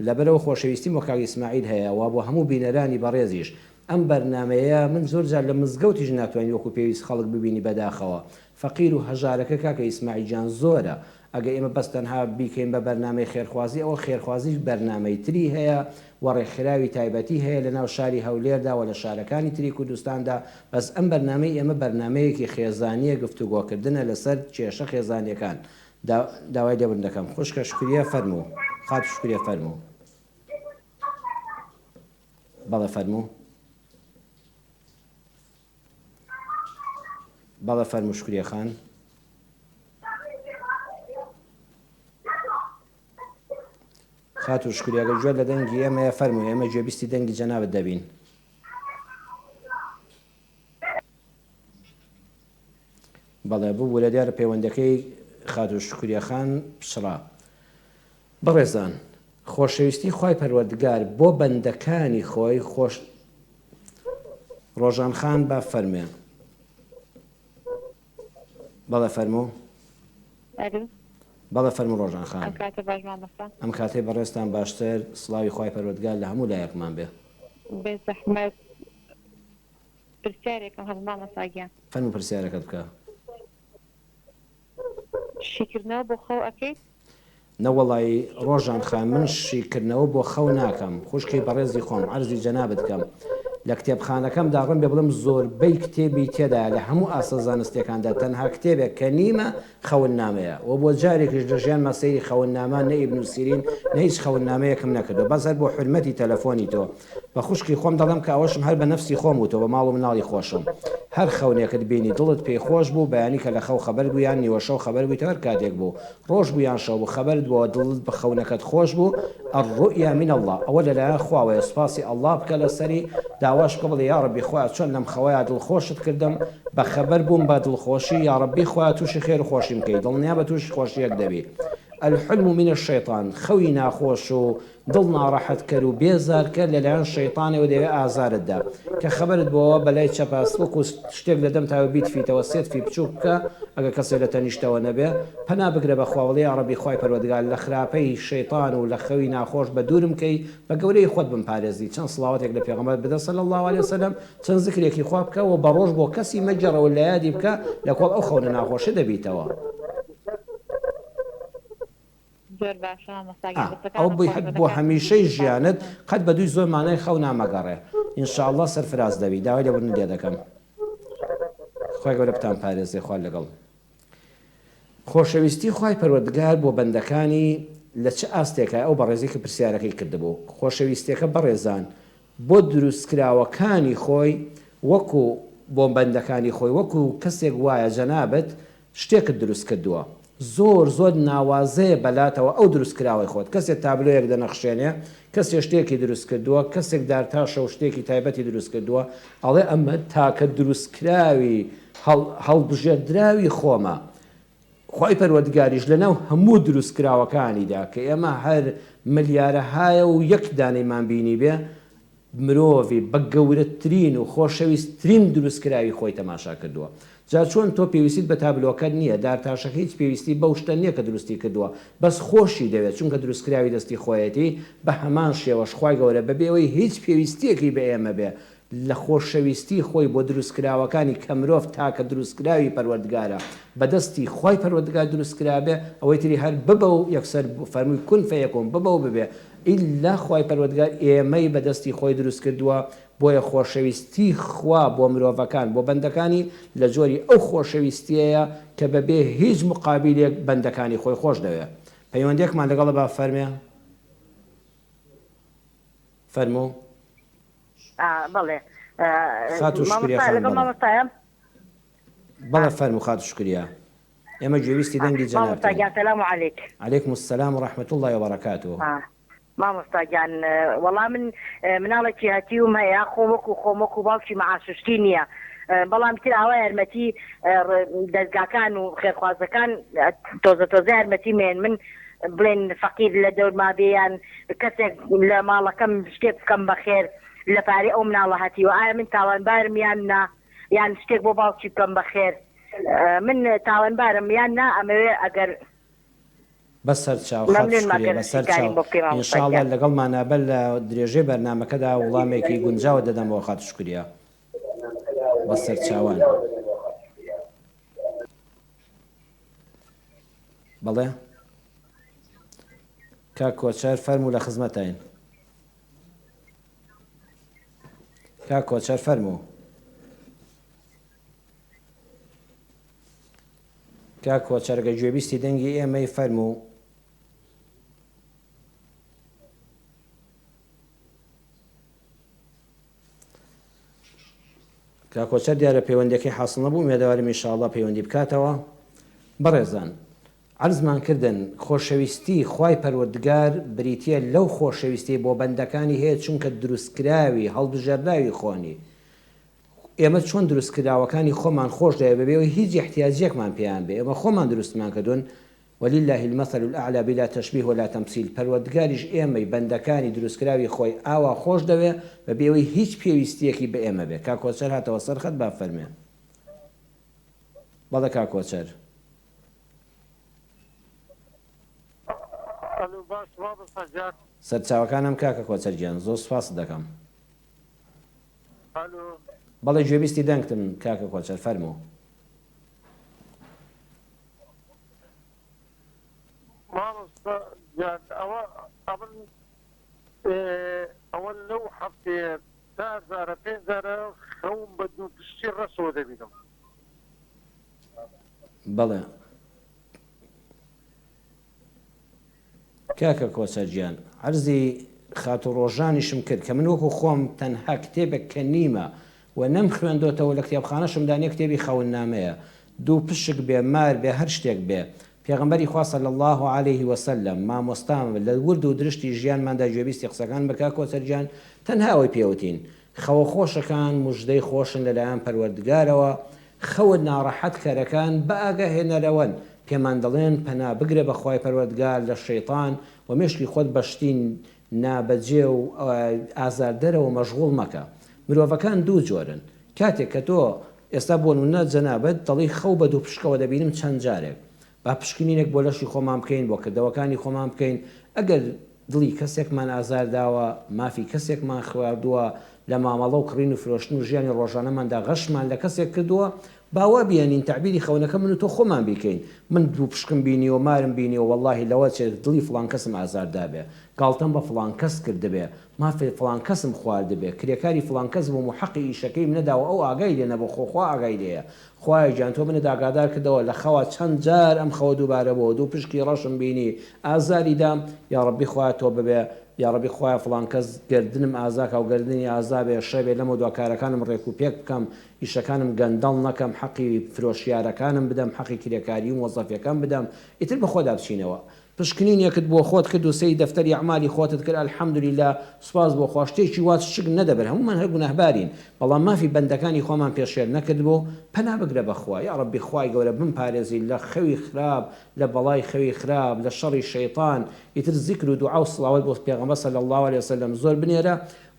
لەبەرەوە خۆشەویستی بۆ کاک ئیسماعیل هەیە و بۆ هەموو بینەرانی بەڕێزیش ئەم بەرنامەیە من زۆر جار لە مزگەوتیش ناتوانین وەکو پێویست خەڵک ببینی بەداخەوە فەقیر و هەژارەکە کاکە ئیسماعیل جان زۆرە ئەگە ئێمە بەس تەنها بیکەین بە بەرنامەی خێرخوازی ئەوە خێرخوازیش بەرنامەی تری هەیە و ڕێکخراوی تایبەتی هەیە لە ناو شاری هەولێردا و لە شارەکانی تری کوردستاندا بەس ئەم بەرنامەی ئێمە بەرنمەیەکی خێزانیە گفتوگۆکردنە لەسەر کێشە خێزانیەکان داوای لێبوون دەکەم خوشکە شکریە فەرموو خات شکریە فەرموو بەڵێ فەرموو بەڵێ فەرموو شکریە خان خات و شکریەگە گوێ لە دەنگی ئێمەیە فەرمووی ئێمە گوێبیستی دەنگی جەنابەت دەبین بەڵێ بوو لە دیارە پەیوەندەکەی خات و شکریە خان پشڕا بەڕێزان خۆشەویستی خوای پەروەردگار بۆ بەندەکانی خۆی خۆش ڕۆژان خان با فەرمێ بەڵێ فەرموو بەڵێ فەرموو ڕۆژان خان ئەم کاتەی بەڕێستان باشتر سڵاوی خوای پەروەردگار لە هەموو لایەکمان بێ بێ زەحمەت پرسیارێکم هەست مامۆستاگیان فەرموو پرسیارەکەت بکە شیکردنەوە بۆ خەو ئەەکەیت نەوەڵی ڕۆژان خان من شیکردنەوە بۆ خەو ناکەم خوشکی بەڕێزی خۆم عەرزی جەنابەت بکەم لە کتێبخانەکەمدا ڕەن بێ بڵم زۆربەی کتێبی تێدا لە هەموو ئاسە زانستیەکاندا تەنها کتێبێک کە نیمە خەوننامەیە و بۆ جارێکیش لە ژیان مەسەیری خەوننامان نە ئیبن سیرین نە هیچ خەوننامەیەکم نەکردو بەزەر بۆ حرمەتی تەلەفۆنی تۆ بە خوشکی خۆم دەڵم کە ئەوەشم هەر بە نەفسی خۆم و تۆ بە ماڵ و مناڵی خۆشم هەر خەونێکت بینی دڵت پێی خۆش بوو بەیانی کە لە خەو خەبەر بوویان نیوەشەو خەبەر بوویتە هەر کاتێک بوو ڕۆژ بوویان شەو بوو خەبەرت بۆ دڵت بە خەونەکەت خۆش بوو الرؤيا من الله ئەوە لەلایەن خواوەیە سوپاسی ئەڵڵا بکە لەسەری داواش بکە بڵێ یا ڕەبی خۆیان چۆن لەم خەوەیە دڵخۆشت کردم بە خەبەر بووم بە دڵخۆشی یا ڕەبی خۆیان تووشی خێر و خۆشی بکەیت دڵنیا بە تووشی خۆشیەک دەبی الحلم من الشيطان خوي ناخوش و دڵ ناڕەحەت کرد و بێزار کرد لەلایەن شەیطانەوە دەوێ ئازارتدا کە خەبەرت بۆەوە بەلای چەپاس وەکو شتێک لە دەم تاوە بیت فیتەوە سێت فی بچوو بکە ئەگە کەسێک لە تەنیشتەوە نەبێ پەنا بگرە بە خواوەڵی یا ڕەبی خوای پەروەردگار لە خراپەی شەیطان و لە خەوی ناخۆش بە دوورم کەی بە گەورەی خۆت بمپارێزی چەند سڵاواتێک لە پێغەمبەر بدە صلی الله علیه وسلم چەند زیکرێکی خوا بکە و بە ڕۆژ بۆ کەسی مەجێڕەوە لە یادی بکە لە کۆڵ ئەو خەونە ناخۆشە دەبیتەوە ئەو بۆ هەمیشەی ژیانت قەت بە دوی زۆر مانای خەو نامەگەڕێ ئینشاءالله سەرفراز دەبی داوای لێبوون لێ دەکەم خۆی گەورە بتان پارێزێ خوا لەگەڵ خۆشەویستی خوای پەروەردگار بۆ بەندەکانی لە چه ئاستێکە ئەو بەڕێزێکی پرسیارەکەی کردبوو خۆشەویستیەکە بەڕێزان بۆ دروستکراوەکانی خۆی وەکو بۆ بەندەکانی خۆی وەکو کەسێک وایە جەنابەت شتێکت دروست کردووە زۆر زۆر ناوازەیە بەلاتەوە ئەو دروستکراوی خۆت کەسێک تابلۆیەک دەنەخشێنێ کەسێ شتێکی دروست کردووە کەسێک دارتاشە و شتێکی تایبەتی دروست کردووە ئەڵێ ئەمە تاکە دروستکراوی هەڵبژێردراوی خۆمە خوای پەروەردگاریش لەناو هەموو دروستکراوەکانیدا کە ئێمە هەر ملیارەهایە و یەک دانەیمان بینی بێ مرۆڤی بە گەورەترین و خۆشەویستترین دروستکراوی خۆی تەماشا کردووە جا چۆن تۆ پێویستیت بە تابلۆکەت نییە دارتاشەکە هیچ پێویستی بەو شتە نییە کە دروستی کردووە بەس خۆشی دەوێت چونکە دروستکراوی دەستی خۆیەتی بە هەمان شێوەش خوای گەورە بەبێەوەی هیچ پێویستیەکی بە ئێمە بێ لە خۆشەویستی خۆی بۆ دروستکراوەکانی کە مرۆڤ تاکە دروستکراوی پەروەردگارە بەدەستی خوای پەروەردگار دروستکرابێ ئەوەی تری هەر ببە و یەکسەر فەرمووی کون فەیەکون ببە و ببێ ئیلا خوای پەروەردگار ئێمەی بەدەستی خۆی دروست کردووە بۆیە خۆشەویستی خوا بۆ مرۆڤەکان بۆ بەندەکانی لە جۆری ئەو خۆشەویستیەیە کە بەبێ هیچ مقابلێک بەندەکانی خۆی خۆش دەوێت پەیوەندێکمان لەگەڵە با فەرمێ فەرموو بەڵێ بەڵێ فەرموو خات و شکریە ئێمە گوێویستی دەنگی جەنابەت سلام علیکم عەلەیکم السلام ورحمة الله وبركاته مامۆستاگیان وەڵام من مناڵێکی هەتیوم هەیە خۆمەک و باوکی مەعاششتی نییە بەڵام تر ئاوا یارمەتی دەستگاکان و خێرخوازەکان تۆزە یارمەتی مێن من بڵێن فەقیر لە دەورما بێیان کەسێک لە ماڵەکەم شتێک بکەم بەخێر لە پارەی ئەو مناڵە هەتیوە ئایا من تاوانبارم یان نا یان شتێک بۆ باوکی بکەم بەخێر من تاوانبارم یان نا ئەمەوێ ئەگەر بەسەر چاو بەسەر ئینشاءڵڵا لەگەڵمان نابەر لە درێژەی بەرنامەکەدا وڵامێکی گونجاوە دەدەمەوە خات شکریە بەسەر چاوان بەڵێ کاک کۆچەر فەرموو لە خزمەتین کاک کۆچەر فەرموو کاک کۆچەرگە گوێبیستی دەنگی ئێمەی فەرموو کاک کۆچەر دیارە پەیوەندیەکەی حاصڵ نەبوو مێدەوارم ئینشاءڵڵا پەیوەندی بکاتەوە بەڕێزان عەرزمان کردن خۆشەویستی خوای پەروەردگار بریتیە لەو خۆشەویستی بۆ بەندەکانی هەیە چونکە دروستکراوی هەڵبژێردراوی خۆنی ئێمە چۆن دروستکراوەکانی خۆمان خۆش دەیە بەبێەوە هیچ احتیاجێکمان پێیان بێ ئێمە خۆمان دروستمان کردوون ولله المثل الأعلى بلا تشبيه ولا تمثيل پەروەردگاریش ئێمەی بەندەکانی دروستکراوی خۆی ئاوا خۆش دەوێ بەبێەوەی هیچ پێویستیەکی بە ئێمە بێ کاک کۆچەر هاتەوە سەرخەت با فەرمێ بەڵێ کاک کۆچەر سەرچاوەکانم کاکە کۆچەرگیان زۆر سوپاس دەکەم بەڵێ گوێبیستی دەنگتم کاکە کۆچەر فەرموو ئەوە لەو هەفتەیە 5,000 خەوم بە دوو پشتی ڕەسەوە دەبینم بەڵێ کاکە کۆچەرگیان عەرزی خات و ڕۆژانیشم کرد کە من وەکو خۆم تەنها کتێبێک کە نیمە و نەم خوێندۆتەوە لە کتێبخانەشم دانیە کتێبی خەوننامەیە دوو پشک بێ مار بێ هەر شتێک بێ پێغەمبەری خوا صلی الله عليه وسلم مامۆستام لە ورد و درشتی ژیانماندا گوێبیستی قسەکان بە کاک کۆچەرگیان تەنها ئەوەی پێوتین خەوە خۆشەکان موژدەی خۆشن لەلایەن پەروەردگارەوە خەوە ناڕەحەت کەرەکان بە ئاگاهێنەرەوەن پێمان دەڵێن پەنا بگرێ بە خوای پەروەردگار لە شەیطان و مێشکی خۆت بەشتین نابەجێ و ئازاردەرەوە مەشغوڵ مەکە مرۆڤەکان دوو جۆرن کاتێک کە تۆ ئێستا بۆ نمونە جەنابەت دەڵی خەو بە دوو پشکەوە دەبینم چەند جارێک با پشکنینێک بۆ لەشی خۆمان بکەین بۆ کردەوەکانی خۆمان بکەین ئەگەر دڵی کەسێکمان ئازارداوە مافی کەسێکمان خواردووە لە مامەڵە و کڕین و فرۆشتن و ژیانی ڕۆژانەماندا غەشمان لە کەسێک کردووە باوا بیانین تعبیری خەونەکە من و تۆ خۆمان بیکەین من دوو پشکم بینی و مارم بینی و واللهی لەوە چێت دڵی فڵان کەسم ئازاردا بێ گاڵتەم بە فڵان کەس کردبێ مافی فڵان کەسم خواردبێ کرێکاری فڵان کەس بووم و حەقی ئیشەکەی منەداوە ئەو ئاگای لێ نەبوو خۆخوا ئاگای لێیە خوای گیان تۆ منت ئاگادار کردەوە لە خەوا چەند جار ئەم خەوە دووبارە بۆ دوو پشکی ڕەشم بینی ئازاری دام یا ڕەبی خوای تۆ ببێ یا ڕەبی خوای فڵان کەس گردنم ئازاکە و گردنی ئازابێ شەبێ لەمە دوکارەکانم ڕێک و پێک بکەم ئیشەکانم گەندەڵ نەکەم حەقی فرۆشیارەکانم بدەم حەقی کرێکاری و وەزەفیەکان بدەم ئیتر بە خۆدا بچینەوە پشکنینێکت بۆ خۆت کرد و سەی دەفتەری ئەعمالی خۆتت کرد الحەمدولیلا سوپاس بۆ خوا شتێکی وات شک نەدەبێت هەمومان هەر گونەهبارین بەڵام مافی بەندەکانی خۆمان پێشێر نەکرد بۆ پەنا بگرە بەخوا یا ڕەبی خوای گەورە بمپارێزی لە خەوی خراپ لە بەڵای خەوی خراپ لە شەڕی شەیطان ئیتر زیکر و دوعا و سڵاوات بۆ پێغەمبەر صلی الله عليه وسلم زۆر بنێرە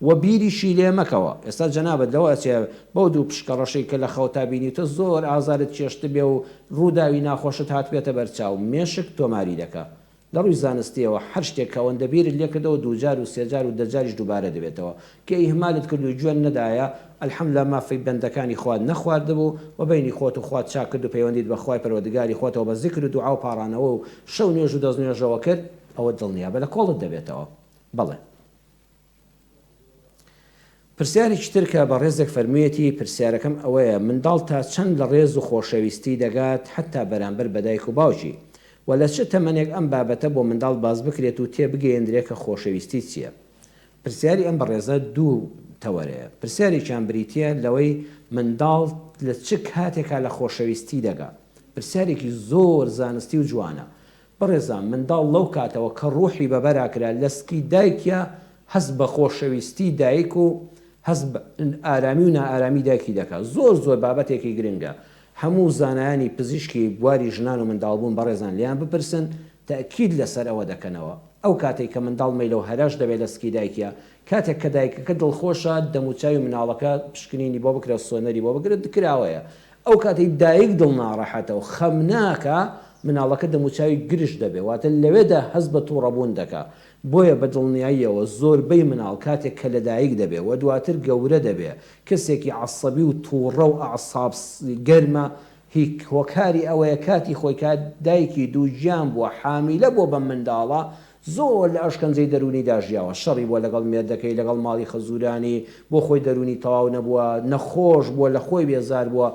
و بیریشی لێ مەکەوە ئێستا جەنابەت لەوە ئەچێ بەو دوو پشکە ڕەشەی کە لە خەوتا بینیتە زۆر ئازارت چێشت بێ و ڕووداوی ناخۆشت هاتبێتە بەرچاو مێشک تۆماری دەکە لە ڕووی زانستیەوە هەر شتێک کەوەندە بیرت لێکردەوە دووجار و سێجار و دەجاریش دووبارە دەبێتەوە کە ئیهمالت کرد و گوێن نەدایە الحەمدوللا مافی بەندەکانی خوات نەخواردبوو و بینی خۆت و خوات چاک کرد و پەیوەندیت بە خوای پەروەردگاری خۆتەوە بە زیکر و دوعا و پاڕانەوە و شەو نوێژ و دەستنوێژەوە کرد ئەوە دڵنیابە لە کۆڵت دەبێتەوە بەڵێ پرسیارێکی تر کە بە ڕێزێک فەرموویەتی پرسیارەکەم ئەوەیە منداڵ تا چەند لە ڕێز و خۆشەویستی دەگات حتا بەرامبەر بەدایک و باوکی و لە چه تەمەنێک ئەم بابەتە بۆ منداڵ باز بکرێت و تێبگەیەندرێت کە خۆشەویستی چییە پرسیاری ئەم بەڕێزە دوو تەوەرەیە پرسیارێکیان بریتە لەوەی منداڵ لە چ کاتێکا لە خۆشەویستی دەگات پرسیارێکی زۆر زانستی و جوانە بەڕێزان منداڵ لەو کاتەوە کە ڕوحی بەبەراکرا لەسکی دایکە هەست بە خۆشەویستی دایک و هەست ئارامی و نائارامی دایکی دەکات زۆر بابەتێکی گرنگە هەموو زانایانی پزیشکی بواری ژنان و منداڵبوون بەڕێزان لیان بپرسن تەکید لەسەر ئەوە دەکەنەوە ئەو کاتێک کە منداڵ مەیلە و هەراش دەبێت لە سکی دایکە کاتێک کە دایکەکە دڵخۆشە دەموچاوی مناڵەکە پشکنینی بۆ بکرێت سۆنەری بۆ بگرێت دکراوەیە ئەو کاتێک دایک دڵ ناڕەحەتە و خەم ناکە مناڵەکە دەموچاوی گرش دەبێت واتە لەوێدا هەست بە تووڕەبوون دەکات بۆیە بە دڵنیاییەوە زۆربەی مناڵ کاتێک کە لە دایک دەبێت و دواتر گەورە دەبێت کەسێکی عەسەبی و تووڕە و ئەعساب گەرمە هیچ هۆکاری ئەوەیە کاتی خۆی کات دایکی دووگیان بووە حامیلە بۆ بە منداڵە زۆر لە ئەشکەنجەی دەرونی داژیاوە شەڕی بۆ لەگەڵ مێردەکەی لەگەڵ ماڵی خەزورانی بۆ خۆی دەرونی تەواو نەبووە نەخۆش بووە لە خۆی بێزار بووە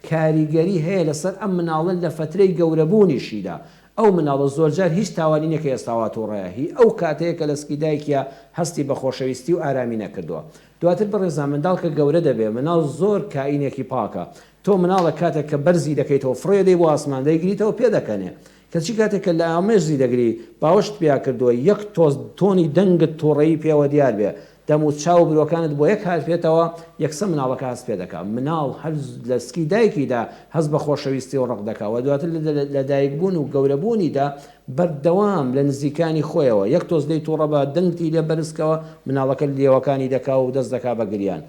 کاریگەری هەیە لەسەر ئەم مناڵن لە فترەی گەورەبوونیشیدا ئەو مناڵە زۆرجار هیچ تاوانی نەکە ئێستاوا تۆڕەیە هی ئەو کاتەیە کە لەسکی دایکە هەستی بە خۆشەویستی و ئارامی نەکردووە دواتر بەڕێزان منداڵ کە گەورە دەبێ مناڵ زۆر کائینێکی پاکە تۆ مناڵە کاتێک کە بەرزی دەکەیتەوە فڕێدەی بۆ ئاسمان دەیگریتەوە پێ دەکەنێ کەچی کاتێک کە لە ئامێژی دەگری باوەشت پیا کردووە یەک تۆنی دەنگت تۆڕەیی پێوە دیار بێ دەم و چاو برۆکانت بۆ یەک هات پێێتەوە یەکسە مناڵەکە هەست پێ دەکات مناڵ هەر لە سکی دایکیدا هەست بە خۆشەویستی و ڕق دەکەوە دواتر لە دایکبوون و گەورەبوونیدا بەردەوام لە نزیکانی خۆیەوە یەک تۆز دەی تووڕە بە دەنگتی لێ بەرزکەوە مناڵەکە لێوەکانی دەکا و دەست دەکا بە گریان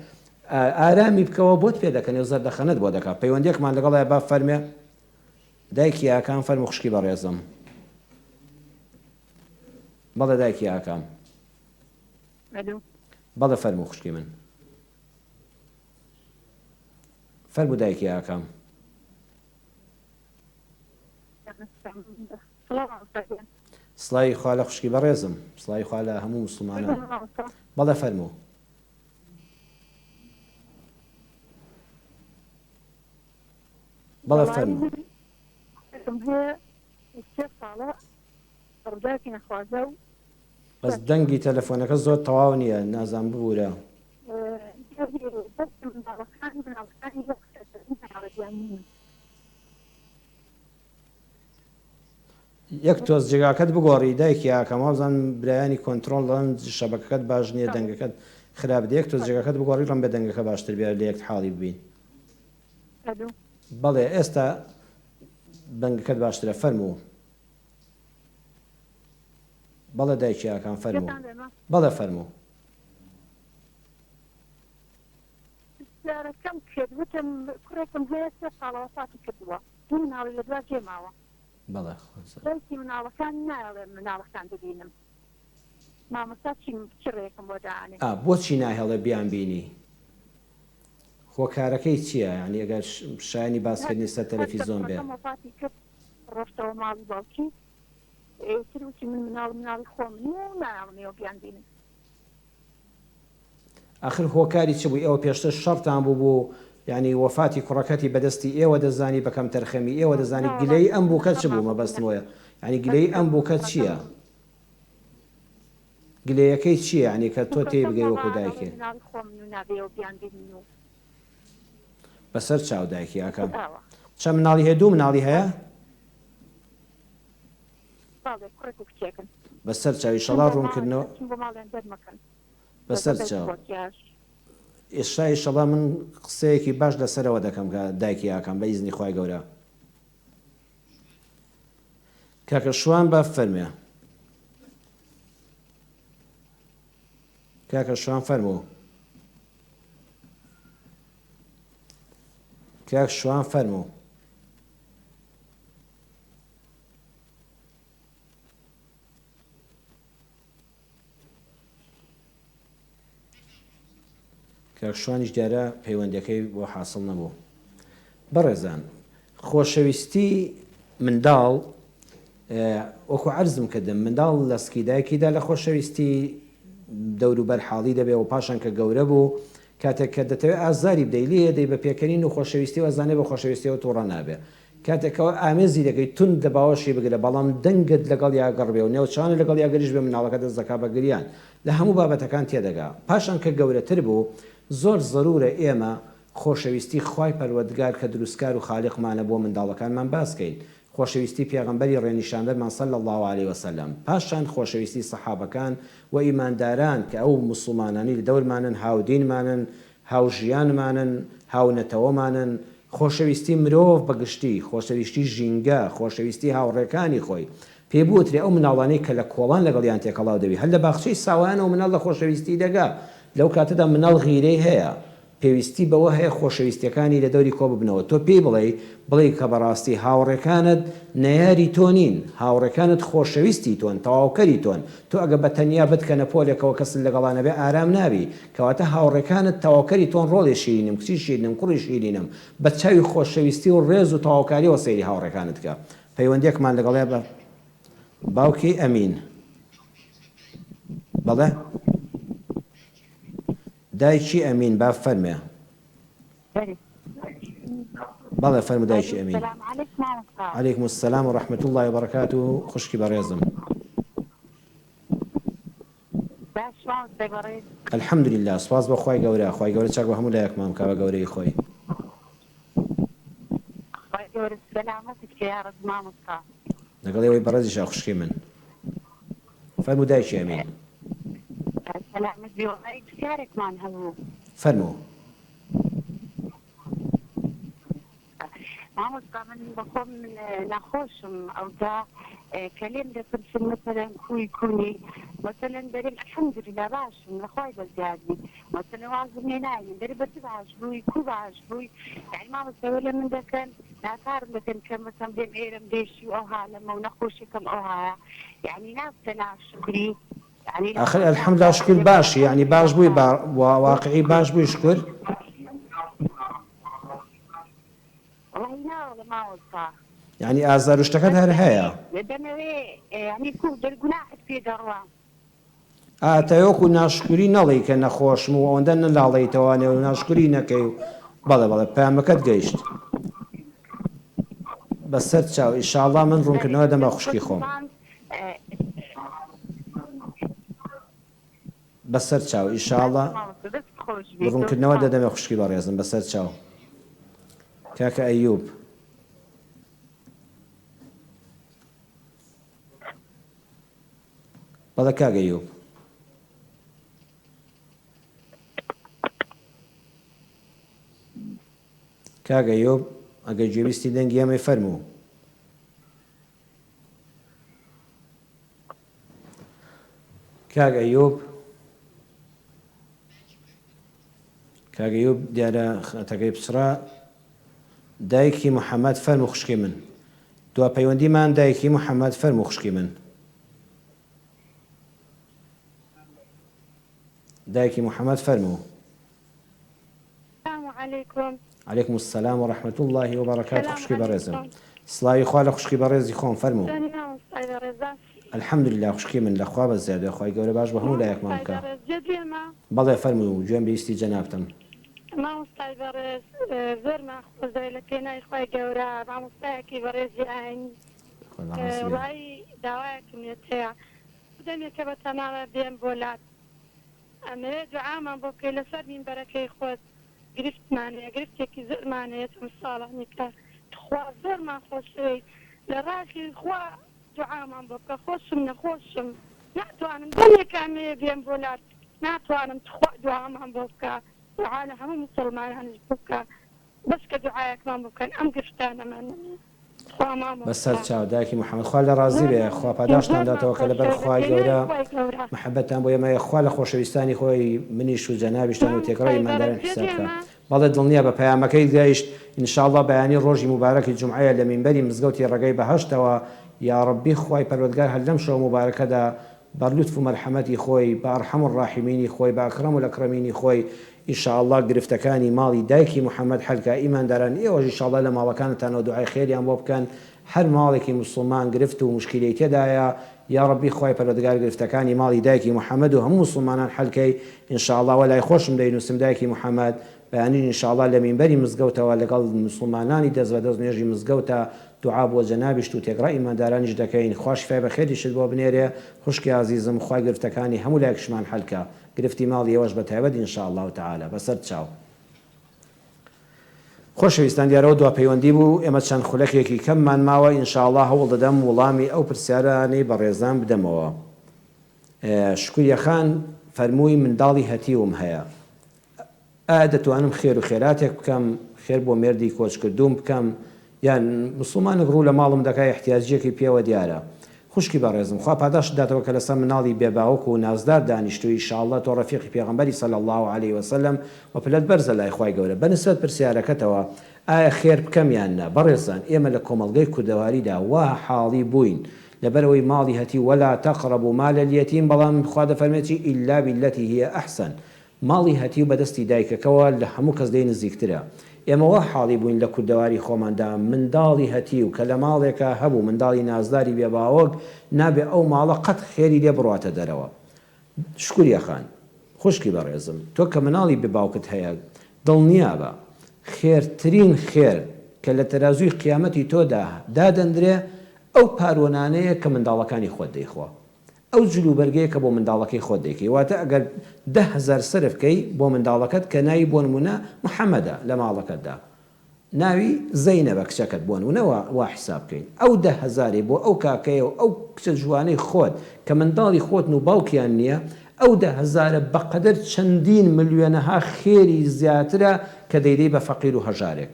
ئارامی بکەوە بۆت پێ دەکەنێ و زەردەخەنت بۆ دەکات پەیوەندێکمان لەگەڵای با فەرمێ دایکی ئاکام فەرمو خوشکی بەڕێزم بەڵێ دایکی ئاکام بەڵێ فەرمو خوشکی من فەرمو دایکی ئاکام سڵای خوا لە خوشکی بەڕێزم سڵای خوا لە هەموو موسڵمانان بەڵێ فەرمو بەڵێ فەرمو بەس دەنگی تەلەفۆنەکە زۆر تەواو نییە نازان ببوورە یەک تۆز جێگاکەت بگۆڕی دایکی ئاکەمە بزان برایانی کۆنتترۆل دەڵێن شەبەکەکەت باش نییە دەنگەکەت خراپ یەک تۆز جێگاکەت بگۆڕی ڕەم بێ دەنگەکە باشتر بێت لە یەک حاڵی ببین بەڵێ ئێستا دەنگەکەت باشترە فەرموو بەڵێ دایکی ئاکام فەرموو بەڵێ فەرموو جارەکەم کردوتم کوڕێکم هەیە سێ ساڵەوەفاتی کردووە دوو مناڵی لە دوا جێماوە بەڵێ دایکی مناڵەکان نایڵێ مناڵەکان ببینم مامۆستا چڕێکم بۆ داانێ بۆچی ناهێڵێ بیان بینی خۆکارەکەی چییە یعنی ئەگەر شایانی باسکردنی سەر تەلەڤیزۆن بێ وەفاتی کرد ڕۆشتەوە ماڵی باوکی تروکی من مناڵی خۆم و نایڵێەوە بیان بینم آخر هۆکاری چ بوو ئێوە پێشتر شەڕتان بوو ینی وەفاتی کوڕەکەتی بەدەستی ئێوە دەزانی بەکەم تەرخەمی ئێوە دەزانی گلەی ئەم بووکە چ بوو مەبەستمەوەە ینی گلەی ئەم بووکە چییە گلەیەکەی چییە ینی کە تۆ تێ بگەی وەکو دایکێ بەسەر چاو دایکی ئاکەم چەند مناڵی هەیە دوو مناڵی هەیە بەسەر چاوی شەڵا ڕوونکردنەوە بەسەر چاو ئێشای شەڵا من قسەیەکی باش لەسەرەوە دەکەم کە دایکی ئاکەم بە ئیزنی خوای گەورە کاکە شوان بە فەرمێ کاکە شوان فەرموو کاک شوان فەرموو کاکشوانیش دیارە پەیوەندەکەی بۆ حاصل نەبوو بەڕێزان خۆشەویستی منداڵ وەکو عەرزم کردم منداڵ لە سکیدایکیدا لە خۆشەویستی دەوروبەر حاڵی دەبێ و پاشان کە گەورە بوو کاتێک کە دەتەوێت ئازاری بدەی لێ دەی بە پێکەنین و خۆشەویستی و ئەزانێ بە خۆشەویستیەوە تووڕە نابێ کاتێکەوە ئامێزی دەکەی تون دەباوەشی بگرە بەڵام دەنگت لەگەڵ یاگەڕ بێ و نێوچانە لەگەڵ یاگەریش بێ مناڵەکە دەست دەکا بە گریان لە هەموو بابەتەکان تێدەگا پاشان کە گەورەتر بوو زۆر ضرورە ئێمە خۆشەویستی خوای پەروەردگار کە دروستکار و خالیقمانە بۆ منداڵەکانمان باسکەین خۆشەویستی پێغەمبەری ڕێنیشاندەرمان صلی الله علیه وسلم پاشان خۆشەویستی سەحابەکان و ئیمانداران کە ئەو موسڵمانانی لە دەورمانن هاودینمانن هاوژیانمانن هاونەتەوەمانن خۆشەویستی مرۆڤ بەگشتی خۆشەویستی ژینگە خۆشەویستی هاوڕێکانی خۆی پێبووترێ ئەو مناڵانەی کە لە کۆڵان لەگەڵیان تێکەڵاو دەبی هەر لە باخچەی ساوانە و مناڵ لە خۆشەویستی دەگا لەو کاتەدا مناڵ غیرەی هەیە پێویستی بەوە هەیە خۆشەویستیەکانی لە دەوری کۆ ببنەوە تۆ پێی بڵێ کە بەڕاستی هاوڕێکانت نەیاری تۆ نین هاوڕێکانت خۆشەویستی تۆن تەواوکەری تۆن تۆ ئەگە بە تەنیا بتکەنە پۆلێکەوە کەس لەگەڵانە بێ ئارام نابی کەواتە هاوڕێکانت تەواوکەری تۆن ڕۆڵی شیرینم کچی شیرینم کوڕی شیرینم بە چاوی خۆشەویستی و ڕێز و تەواوکاریەوە سەیری هاوڕێکانت کە پەیوەندیەکمان لەگەڵێ بە باوکی ئەمین بەڵێ دایکی ئەمین با فەرمێ بەڵێ فەرمو دایکی ئەمین عەلەیکم السەلام و ڕەحمەتوڵڵی وبەرەکاتوه و خوشکی بەڕێزم الحەمدولillah سوپاس بە خوای گەورە خوای گەورە چاک بە هەموو لایەکمان بکا بە گەورەی خۆی لەگەڵ ئێوەی بەڕێزیشا خوشکی من فەرمو دایکی ئەمین فەرموو مامۆستا من بەخۆم نەخۆشم ئەودا کەلێم دەپرسم مەسەلەن کوی کونی مەسەلەن دەرێم الحەمدولillah باشم لەخوای بەزیادی مەسەلەن وازم لێ ناینم دەرێ بەچ باش بووی کو باش بووی یعنی مامۆستا لە من دەکەن ناکارم دەکەن کە مەسەڵەن بێم ئێرەم دێشی و ئەو هالەمە و نەخۆشیەکەم ئەو هایە یعنی نابتە ناشکری آخر الحەمدولillah شکر باشی یعنی باش بووی واقعی باش بووی شکر يعني ئازار و شتەکەت هەر هەیە تەوەکو ناشکوری نەڵێی کە نەخۆشم و ئەوەندە نەلاڵێیتەوانێ و ناشکوری نەکەی و بەڵێ پەیامەکەت گەیشت بەسەر چاو ئینشاءڵڵا من ڕوونکردنەوە دەمە خوشکی خۆم بەسەر چاو ئینشاءڵڵا ڕوونکردنەوە دەدەمە خوشکی بەڕێزم بەسەر چاو کاکە ئەیوب بەڵێ کاکە ئەیوب کاکە ئەیوب ئەگەر گوێویستی دەنگی ئەمەی فەرموو کاکە ئەیوب دیارە خەتەکەی پچڕا دایکی محەممەد فەرموو خوشکی من دوا پەیوەندیمان دایکی محەممەد فەرموو خوشکی من دایکی محەممەد فەرموو عەلەیکم السەلام و ڕەحمەتوڵڵی وبەرەکاتوه خوشکی بەڕێزم سڵاوی خوا لە خوشکی بەڕێزی خۆم فەرموو الحەمدولillah خوشکی من لەخوا بەزیادە خوای گەورە باش بە هەموو لایەکمان بکە بەڵێ فەرموو گوێم بەویستی جەنابتم مامۆستای بەڕێز زۆر ماخۆزای لە پێناوی خوای گەورە مامۆستایەکی بەڕێزی ئاینی وای داوایەکم لێت هەیە دەمێکە بە تەمامە بێم بۆ لات ئەمەوێ دوعامان بۆ بکەی لەسەر مینبەرەکەی خۆت گرفتمانەیە گرفتێکی زۆرمانەیە ئەم ساڵانی کە خوا زۆرمان خۆشەوەی لە ڕاکی خوا دوعامان بۆ بکە خۆشم نەخۆشم ناتوانم دەمێکە ئەمەیە بێم بۆ لات ناتوانم خوا دوعامان بۆ بکە دعا لە هەموو مسلمانانش بکە بەس کە دوعایەکمان بکەن ئەم گرفتانەمان بەسەر چاو دایکی محەممەد خوا لە ڕازی بێ خوا پاداشتان داتەوە کە لەبەر خوای گەورە محەبەتتان بۆ ئێمە خوا لە خۆشەویستانی خۆی منیش و جەنابیشتان و تێکڕای ئیمانداران حساب بکە بەڵێ دڵنیە بە پەیامەکەی گەیشت ئینشاءڵڵا بەیانی ڕۆژی مبارەکی جومعەیە لە مینبەری مزگەوتی ڕێگەی بەهەشتەوە یا ڕەبی خوای پەروەردگار هەر لەم شەو مبارەکەدا بە لوتف و مەرحەمەتی خۆی بە ئەرحەم الراحیمینی خۆی بە ئەکرەم الئەکرەمینی خۆی ئینشاءڵڵا گرفتەکانی ماڵی دایکی محەممەد هەلکە ئیمانداران ئێوەش ئینشاءڵڵا لە ماڵەکانتانەوە دوعای خێریان بۆ بکەن هەر ماڵێکی موسڵمان گرفت و مشکلەی تێدایە یا ڕەبی خوای پەروەردگار گرفتەکانی ماڵی دایکی محەممەد و هەموو موسڵمانان هەلکەی ئینشاءڵڵا وەلای خۆشم دەینووسم دایکی محەممەد بەیانی ئینشاءڵڵا لە مینبەری مزگەوتەوە لەگەڵ موسڵمانانی دەست بەدەست نوێژی مزگەوتە دوعا بۆ جەنابیشت و تێکڕای ئیماندارانیش دەکەین خوا شیفای بەخێریشت بۆ بنێرێ خوشکی عەزیزم خوای گرفتەکانی هەموو لایەکشمان هەلکە گرفتی ماڵی ئێوەش بە تایبەت ئینشاءڵڵا تعالە بەسەر چاو خۆشەویستان دیارەوە دوا پەیوەندی بوو ئێمە چەند خولەکێکی کەممان ماوە ئینشاءڵڵا هەوڵ دەدەم وەڵامی ئەو پرسیارانەی بە ڕێزان بدەمەوە شکوریەخان فەرمووی منداڵی هەتیوم هەیە دەتوانم خێر و خێراتێک بکەم خێر بۆ مێردی کۆچکردوم بکەم یان موسڵمانێک ڕوو لە ماڵم دەکای احتیاجیەکی پێوە دیارە خوشکی بەڕێزم خوا پاداش داتەوە کە لەسەر مناڵی بێباوەک و نازدار دانیشتووی ئینشاءالله تۆ ڕەفیقی پێغەمبەری صلی الله عليه وسلم و پلت بەرزە لای خوای گەورە بەنسبەت پرسیارەکەتەوە ئایا خێر بکەم یان نا بەڕێزان ئێمە لە کۆمەڵگەی کوردەواریدا وا حاڵی بووین لەبەرەوەی ماڵی هەتی ولا تقربوا مال اليتيم بەڵام خوا دەفەرمێتی إلا بالتي هي أحسن ماڵی هەتی و بەدەستی دایکەکەەوە لە هەموو کەس دەی نزیکترە ئێمە وا حاڵی بووین لە کوردەواری خۆماندا منداڵی هەتی و کە لە ماڵێکە هەبوو منداڵی نازداری بێباوەک نابێ ئەو ماڵە قەت خێری لێ بڕاتە دەرەوە شکوریە خان خوشکی بەڕێزم تۆ کە مناڵی بێباوکت هەیە دڵنیا بە خێرترین خێر کە لە تەرازوی قیامەتی تۆدا دادەندرێ ئەو پارۆنانەیە کە منداڵەکانی خۆت دەیخوا ئەو جلوبەرگەیە کە بۆ منداڵەکەی خۆت دەیکەی واتە ئەگەر 10,000 سرف بکەی بۆ منداڵەکەت کە ناوی بۆ نمونە محەممەدە لە ماڵەکەتدا ناوی زەینەبە کچەکەت بۆ نمونەوە وا حساب بکەین ئەو 10,000 بۆ ئەو کاکەیە و ئەو کچە جوانەی خۆت کە منداڵی خۆت و باوکیان نییە ئەو 10,000 بەقەدەر چەندین ملیۆنەها خێری زیاترە کە دەیدەی بە فەقیر و هەژارێک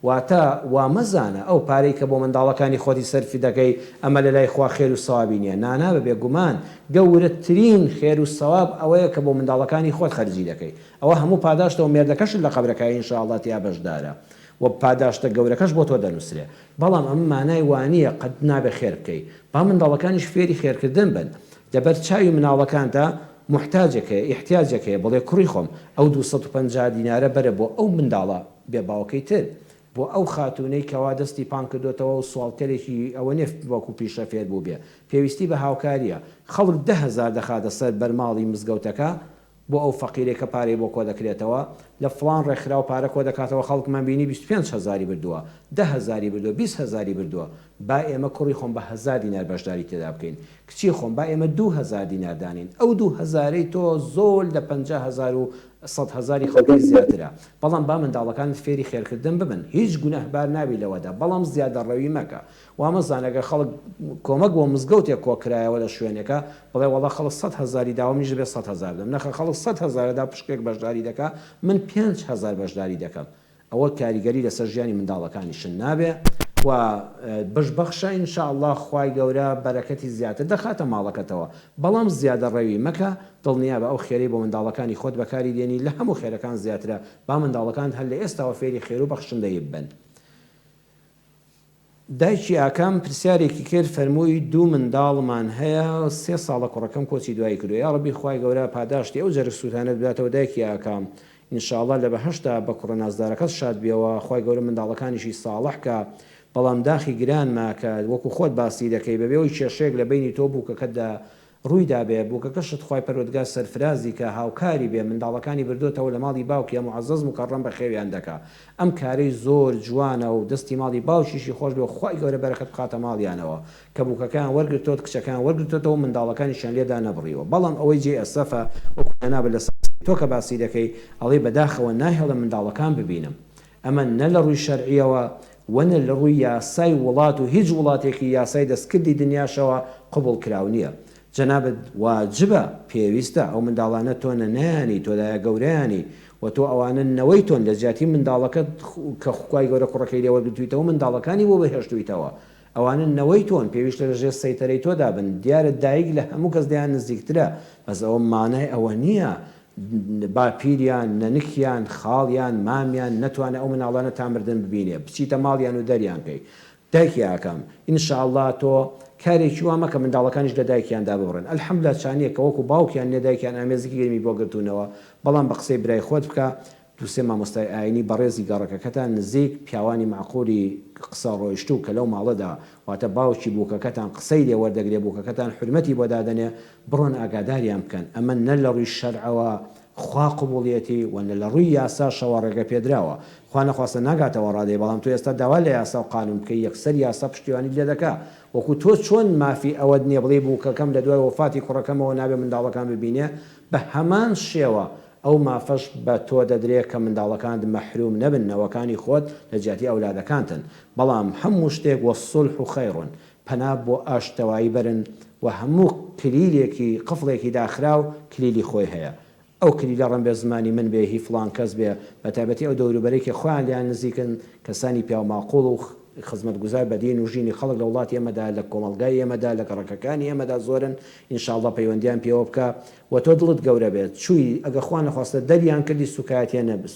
واتە وا مەزانە ئەو پارەی کە بۆ منداڵەکانی خۆتی سەرفی دەکەی ئەمە لە لای خوا خێر و سەوابی نییە نانا بە بێگومان گەورەترین خێر و سەواب ئەوەیە کە بۆ منداڵەکانی خۆت خەرجی دەکەی ئەوە هەموو پاداشتەوە مێردەکەش لە قەبرەکەی ئینشاءالله تیا بەشدارە و پاداشتە گەورەکەش بۆ تۆ دەنووسرێ بەڵام ئەم مانای وانییە قەت نابێ خێر بکەی با منداڵەکانیش فێری خێرکردن بن لەبەر چاوی مناڵەکاندا محتاجەکەی احتیاجەکەی بڵێ کوڕی خۆم ئەو 250 دینارە بەرە بۆ ئەو منداڵە بێباوەکەی تر بۆ ئەو خاتونەی کەوا دەستی پان کردوتەوە و سوالکەرێکی ئەوە نێفت وەکو پیشە فێر بوو بێ پێویستی بە هاوکاریە خەڵک 10,000 دەخاتە سەر بەرماڵی مزگەوتەکە بۆ ئەو فەقیرێکە پارەی بۆ کۆ دەکرێتەوە لە فڵان ڕێکخرا و پارە کۆ دەکاتەوە خەڵکمان بینی 25,000 بردووە 10,000 بردووە 20,000 بردووە با ئێمە کوڕی خۆم بە 1,000 دینار بەشداری تێدا بکەین کچی خۆم با ئێمە 2,000 دینار دانین ئەو 2,000 تۆ زۆر لە 50,000 و 100,000 خەڵکی زیاترە بەڵام با منداڵەکانت فێری خێرکردن ببن هیچ گونەهبار ناوی لەوەدا بەڵام زیادە ڕەوی مەکە وامەزانەگە خەڵک کۆمەک بۆ مزگەوتێک کۆکرایەوە لە شوێنێکە بڵێ وەڵا خەڵک 100,000 داوەمیش بێ 100,000 دەم نەخە خەڵک 100,000 دا پشکێک بەشداری دەکا من 5,000 بەشداری دەکەم ئەوە کاریگەری لەسەر ژیانی منداڵەکانیشن نابێ و بەشبەخشە ئینشاءالله خوای گەورە بەرەکەتی زیاتر دەخاتە ماڵەکەتەوە بەڵام زیادە ڕەوی مەکە دڵنیا بە ئەو خێرەی بۆ منداڵەکانی خۆت بەکاری دێنی لە هەموو خێرەکان زیاترە با منداڵەکان هەر لە ئێستاوە فێری خێر و بەخشندەی بن دایکی ئاکام پرسیارێکی کرد فەرمووی 2 منداڵمان هەیە 3 ساڵە کوڕەکەم کۆچی دوایی کردو یا ڕەبی خوای گەورە پاداشتی ئەو جەرگ سووتانت بداتەوە دایکی ئاکام ئینشاءالله لە بەهەشتا بە کوڕە نازدارەکەت شاد بێەوە خوای گەورە منداڵەکانیشی ساڵح کە بەڵام داخی گران ماکە وەکو خۆت باسی دەکەی بەبێەوەی کێشەیەک لە بینی تۆ بووکەکەتدا ڕوویدا بێ بووکەکەشت خوای پەروەردگار سەرفرازی کە هاوکاری بێ منداڵەکانی بردوتەوە لە ماڵی باوکی معزز مکەڕەم بە خێویان دەکا ئەم کارەی زۆر جوانە و دەستی ماڵی باوکیشی خۆش بێ خوای گەورە بەرەکەت بخاتە ماڵیانەوە کە بووکەکان وەرگرتوت کچەکان وەرگرتوتەوە منداڵەکانیشیان لێدا نەبڕیەوە بەڵام ئەوەی جێ ئەسەفە وەکوێنابە لە تۆ کە باسی دەکەی ئەڵێ بەداخەوە ناهێڵە منداڵەکان ببینم ئەمە نە لە ڕووی شەرعیەوە وەنە لە ڕووی یاسای وڵات و هیچ وڵاتێکی یاسای دەستکردی دنیاشەوە قبول کراو نییە جەنابەت واجبە پێویستە ئەو منداڵانە تۆ نەنانی تۆدایە گەورەیانی و تۆ ئەوانە نەوەی تۆن لە جیاتی منداڵەکەت کە خوای گەورە کوڕەکەی لێوەرگرتویتەوە منداڵەکانی بۆ بەهێشتویتەوە ئەوانە نەوەی تۆن پێویستە لە ژێر سەیتەرەی تۆدا بن دیارە دایک لە هەموو کەس دەیان نزیکترە بەس ئەوە مانای ئەوە نییە باپیریان نەنکیان خاڵیان مامیان نەتوانێت ئەو مناڵانە تامردن ببینێ بچیتە ماڵیان و دەریان پێی دایکی ئاکەم ئینشاءالله تۆ کارێکی وا مەکە منداڵەکانیش لە دایکیاندا ببڕن ئەلحەمدوللا چانیە کە وەکو باوکیان لە دایکیان ئامێزێکی گەرمی بۆ گرتوونەوە بەڵام بە قسەی برای خۆت بکە دووسێ مامۆستای ئاینی بەڕێزی گەڕەکەکەتان نزیک پیاوانی معقولی قسە ڕۆیشتوو کە لەو ماڵەدا واتە باوکی بووکەکەتان قسەی لێ وەردەگرێ بووکەکەتان حرمەتی بۆ دادەنێ بڕۆن ئاگاداریان بکەن ئەمە نە لە ڕووی شەرعەوە خوا قبوڵیەتی وەنە لە ڕووی یاسا شەوە ڕێگە پێدراوە خوا نەخواستە ناگاتەوە ڕادێ بەڵام تۆ ئێستا داوا لە یاسا و قانون بکەی یەکسەر یاسا پشتیوانی لێ دەکا وەکو تۆ چۆن مافی ئەوە نییە بڵێ بووکەکەم لە دوای وفاتی کوڕەکەمەوە نابێ منداڵەکان ببینێ بە هەمان شێوە ئەو مافەش بە تۆ دەدرێت کە منداڵەکان مەحروم نەبن نەوەکانی خۆت لە جیاتی ئەولادەکانتن بەڵام هەموو شتێک وەسڵح و خەیڕون پەنا بۆ ئاشتەوایی بەرن و هەموو کلیلێکی قفڵێکی داخرا و کلیلی خۆی هەیە ئەو کلی لە ڕەن بێ زمانی من بێ هی فڵان کەس بێ بە تایبەتی ئەو دەوروبەرێکی خۆیان لیان نزیکن کەسانی پیاماقۆڵ و خزمەتگوزار بە دین و ژینی خەڵک لە وڵاتی ئێمەدا لە کۆمەڵگای ئێمەدا لە گەڕەکەکانی ئێمەدا زۆرن ئینشاءڵڵا پەیوەندیان پێوە بکە و تۆ دڵت گەورە بێت چووی ئەگە خوا نەخواستە دەریان کردی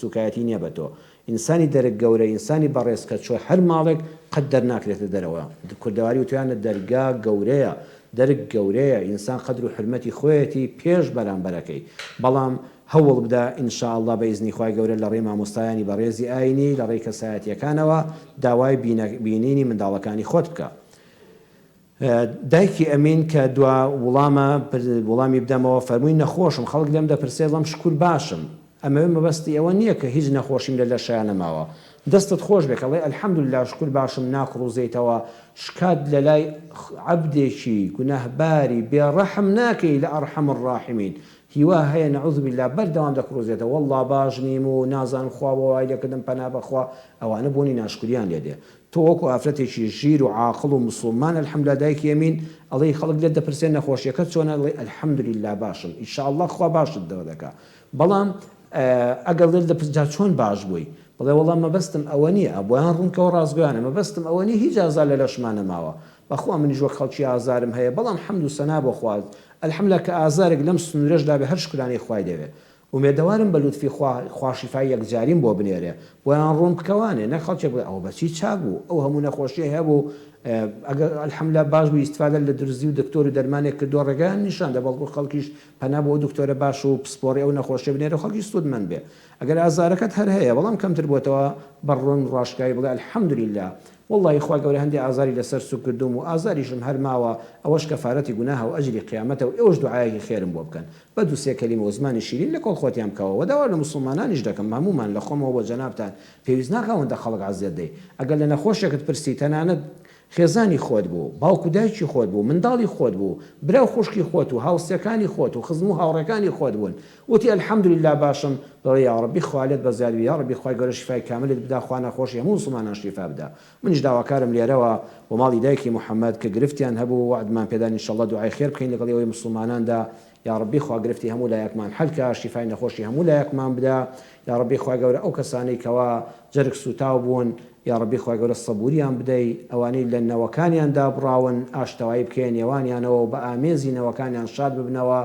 سوکایەتی نییە بە تۆ ئینسانی دەرک گەورە ئینسانی بەڕێز کە چۆ هەر ماڵێک قەت دەرناکرێتە دەرەوە کوردەواری وتویانە دەرگا گەورەیە دەرک گەورەیە ئینسان قەدر و حرمەتی خۆیەتی پێش بەرامبەرەکەی بەڵام هەوڵ بدە ئینشاءڵڵا بە ئیزنی خوای گەورە لە ڕێی مامۆستایانی بەڕێزی ئاینی لە ڕێی کەسایەتیەکانەوە داوای بینینی منداڵەکانی خۆت بکە. دایکی ئەمین کە دوا وڵامی بدەمەوە فەرمووی نەخۆشم خەڵک لێم دەپرسێ لەم شکور باشم ئەمەوێ مەبەستی ئەوە نییە کە هیچ نەخۆشیم لە لەشیان نەماوە دەستت خۆش بێت ئەڵێ ئەلحەمدوللا شکور باشم ناکڕوزیتەوە شکات لە لای عەبدێکی گوناهباری بێڕەحم ناکەی لە ئەرحەم الراحمین هیوا هەیە نەعوذ بالله بەردەوام دەکڕوزێتەوە والله باش نیم و نازان خوا بۆ وای لێکردم پەنا بەخوا ئەوانە بۆنی ناشکریان لێدێ تۆ وەکو ئافرەتێکی ژیر و عاقڵ و مسلمان الحەمدوللا دایکی ئەمین ئەڵێ خەڵک لێت دەپرسێن نەخۆشیەکەت چۆنە ئەڵێ ئەلحەمدوللا باشم ئینشاءڵڵا خوا باشت دەوە دەکا بەڵام ئەگەر لێت دەپرسجا چۆن باش بووی بڵێ وەڵام مەبەستم ئەوە نییە بۆیان ڕوونکەوە ڕازگویانە مەبەستم ئەوە نیە هیچ ئازار لە لەشمانە ماوە بەخوا منیش وەک خەڵکی ئازارم هەیە بەڵام حەمد و سەنا بۆ خوارد الحەمدوللا کە ئازارێک لەم سنوورەشدا بێ هەر شکرانی خوای دەوێت ومێدەوارم بە لوتفی خوا شیفای یەکجاریم بۆ بنێرێ بۆیان ڕوون بکەوانێ نە خەڵکێک بڵێ ئەوە بەچی چاک بوو ئەو هەموو نەخۆشیە هەبوو ئەگەر الحەمدوللا باش بوو ئیستفادە لە درزی و دکتۆر و دەرمانێک کردو ڕێگەیان نیشان دە بەڵکو خەڵکیش پەنا بۆ دکتۆرە باش و پسپۆڕی ئەو نەخۆشیە بنێرە خەڵکی سوودمەند بێ ئەگەر ئازارەکەت هەر هەیە بەڵام کەمتر بۆتەوە بەڕۆن ڕاشکایی بڵێ الحەمدوللا والله خوا گەورە هەندی ئازاری لەسەر سوک کردوم و ئازاریشم هەر ماوە ئەوەش کەفارەتی گوناهە و ئەجری قیامەتە و ئێوەش دوعایەکی خێرم بۆ بکەن بە دوو سێ کەلیمە و زمانی شیرین لە کۆڵ خۆتیان بکەوە و داوا لە موسڵمانانیش دەکەم هەمومان لە خۆمەوە بۆ جەنابتان پێویست ناکەوەندە خەڵک عەزیەت دەی ئەگەر لە نەخۆشێکت پرسی تەنانەت خێزانی خۆت بوو باوکو دایکی خۆت بوو منداڵی خۆت بوو براو خوشکی خۆت و هاوسەکانی خۆت و خزم و هاوڕێکانی خۆت بوون وتی الحەمدوللا باشم بڵێ یا ڕەبی خوالێت بە زیادی یا ڕەبی خوای گەورە شیفای کاملت بدا خوا نەخۆشی هەموو موسڵمانان شیفا بدا منیش داواکارم لێرەوە بۆ ماڵی دایکی محەممەد کە گرفتیان هەبوو وعدمان پێدا ئینشەڵڵا دوعای خێر بکەین لەگەڵ ئەوەی موسڵماناندا یا ڕەبی خوا گرفتی هەموو لایەکمان حەلکە شیفای نەخۆشی هەموو لایەکمان بدا یا ڕەبی خوای گەورە ئەو کەسانەی کەوا جەرگ سوتاو بوون یا ڕەبی خوای گەورە سەبووریان بدەی ئەوانەی لە نەوەکانیاندا بڕاون ئاشتەوایی بکەین نێوانیانەوە بە ئامێزی نەوەکانیان شاد ببنەوە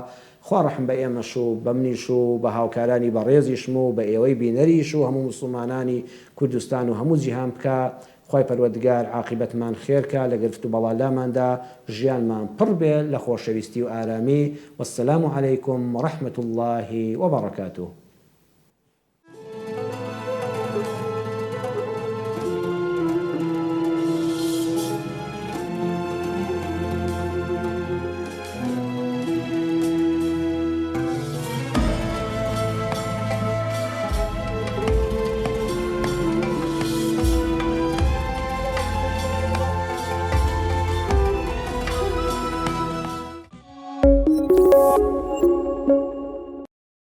خوا ڕەحم بە ئێمەش و بە منیش و بە هاوکارانی بەڕێزیشم و بە ئێوەی بینەریش و هەموو موسڵمانانی کوردستان و هەموو جیهان بکە خوای پەروەردگار عاقبەتمان خێرکە لە گرفت و بەڵالاماندا ژیانمان پڕ بێ لە خۆشەویستی و ئارامی وەسسەلام عەلەیکوم وەڕەحمەتوڵڵاهی وەبەڕەکاتوه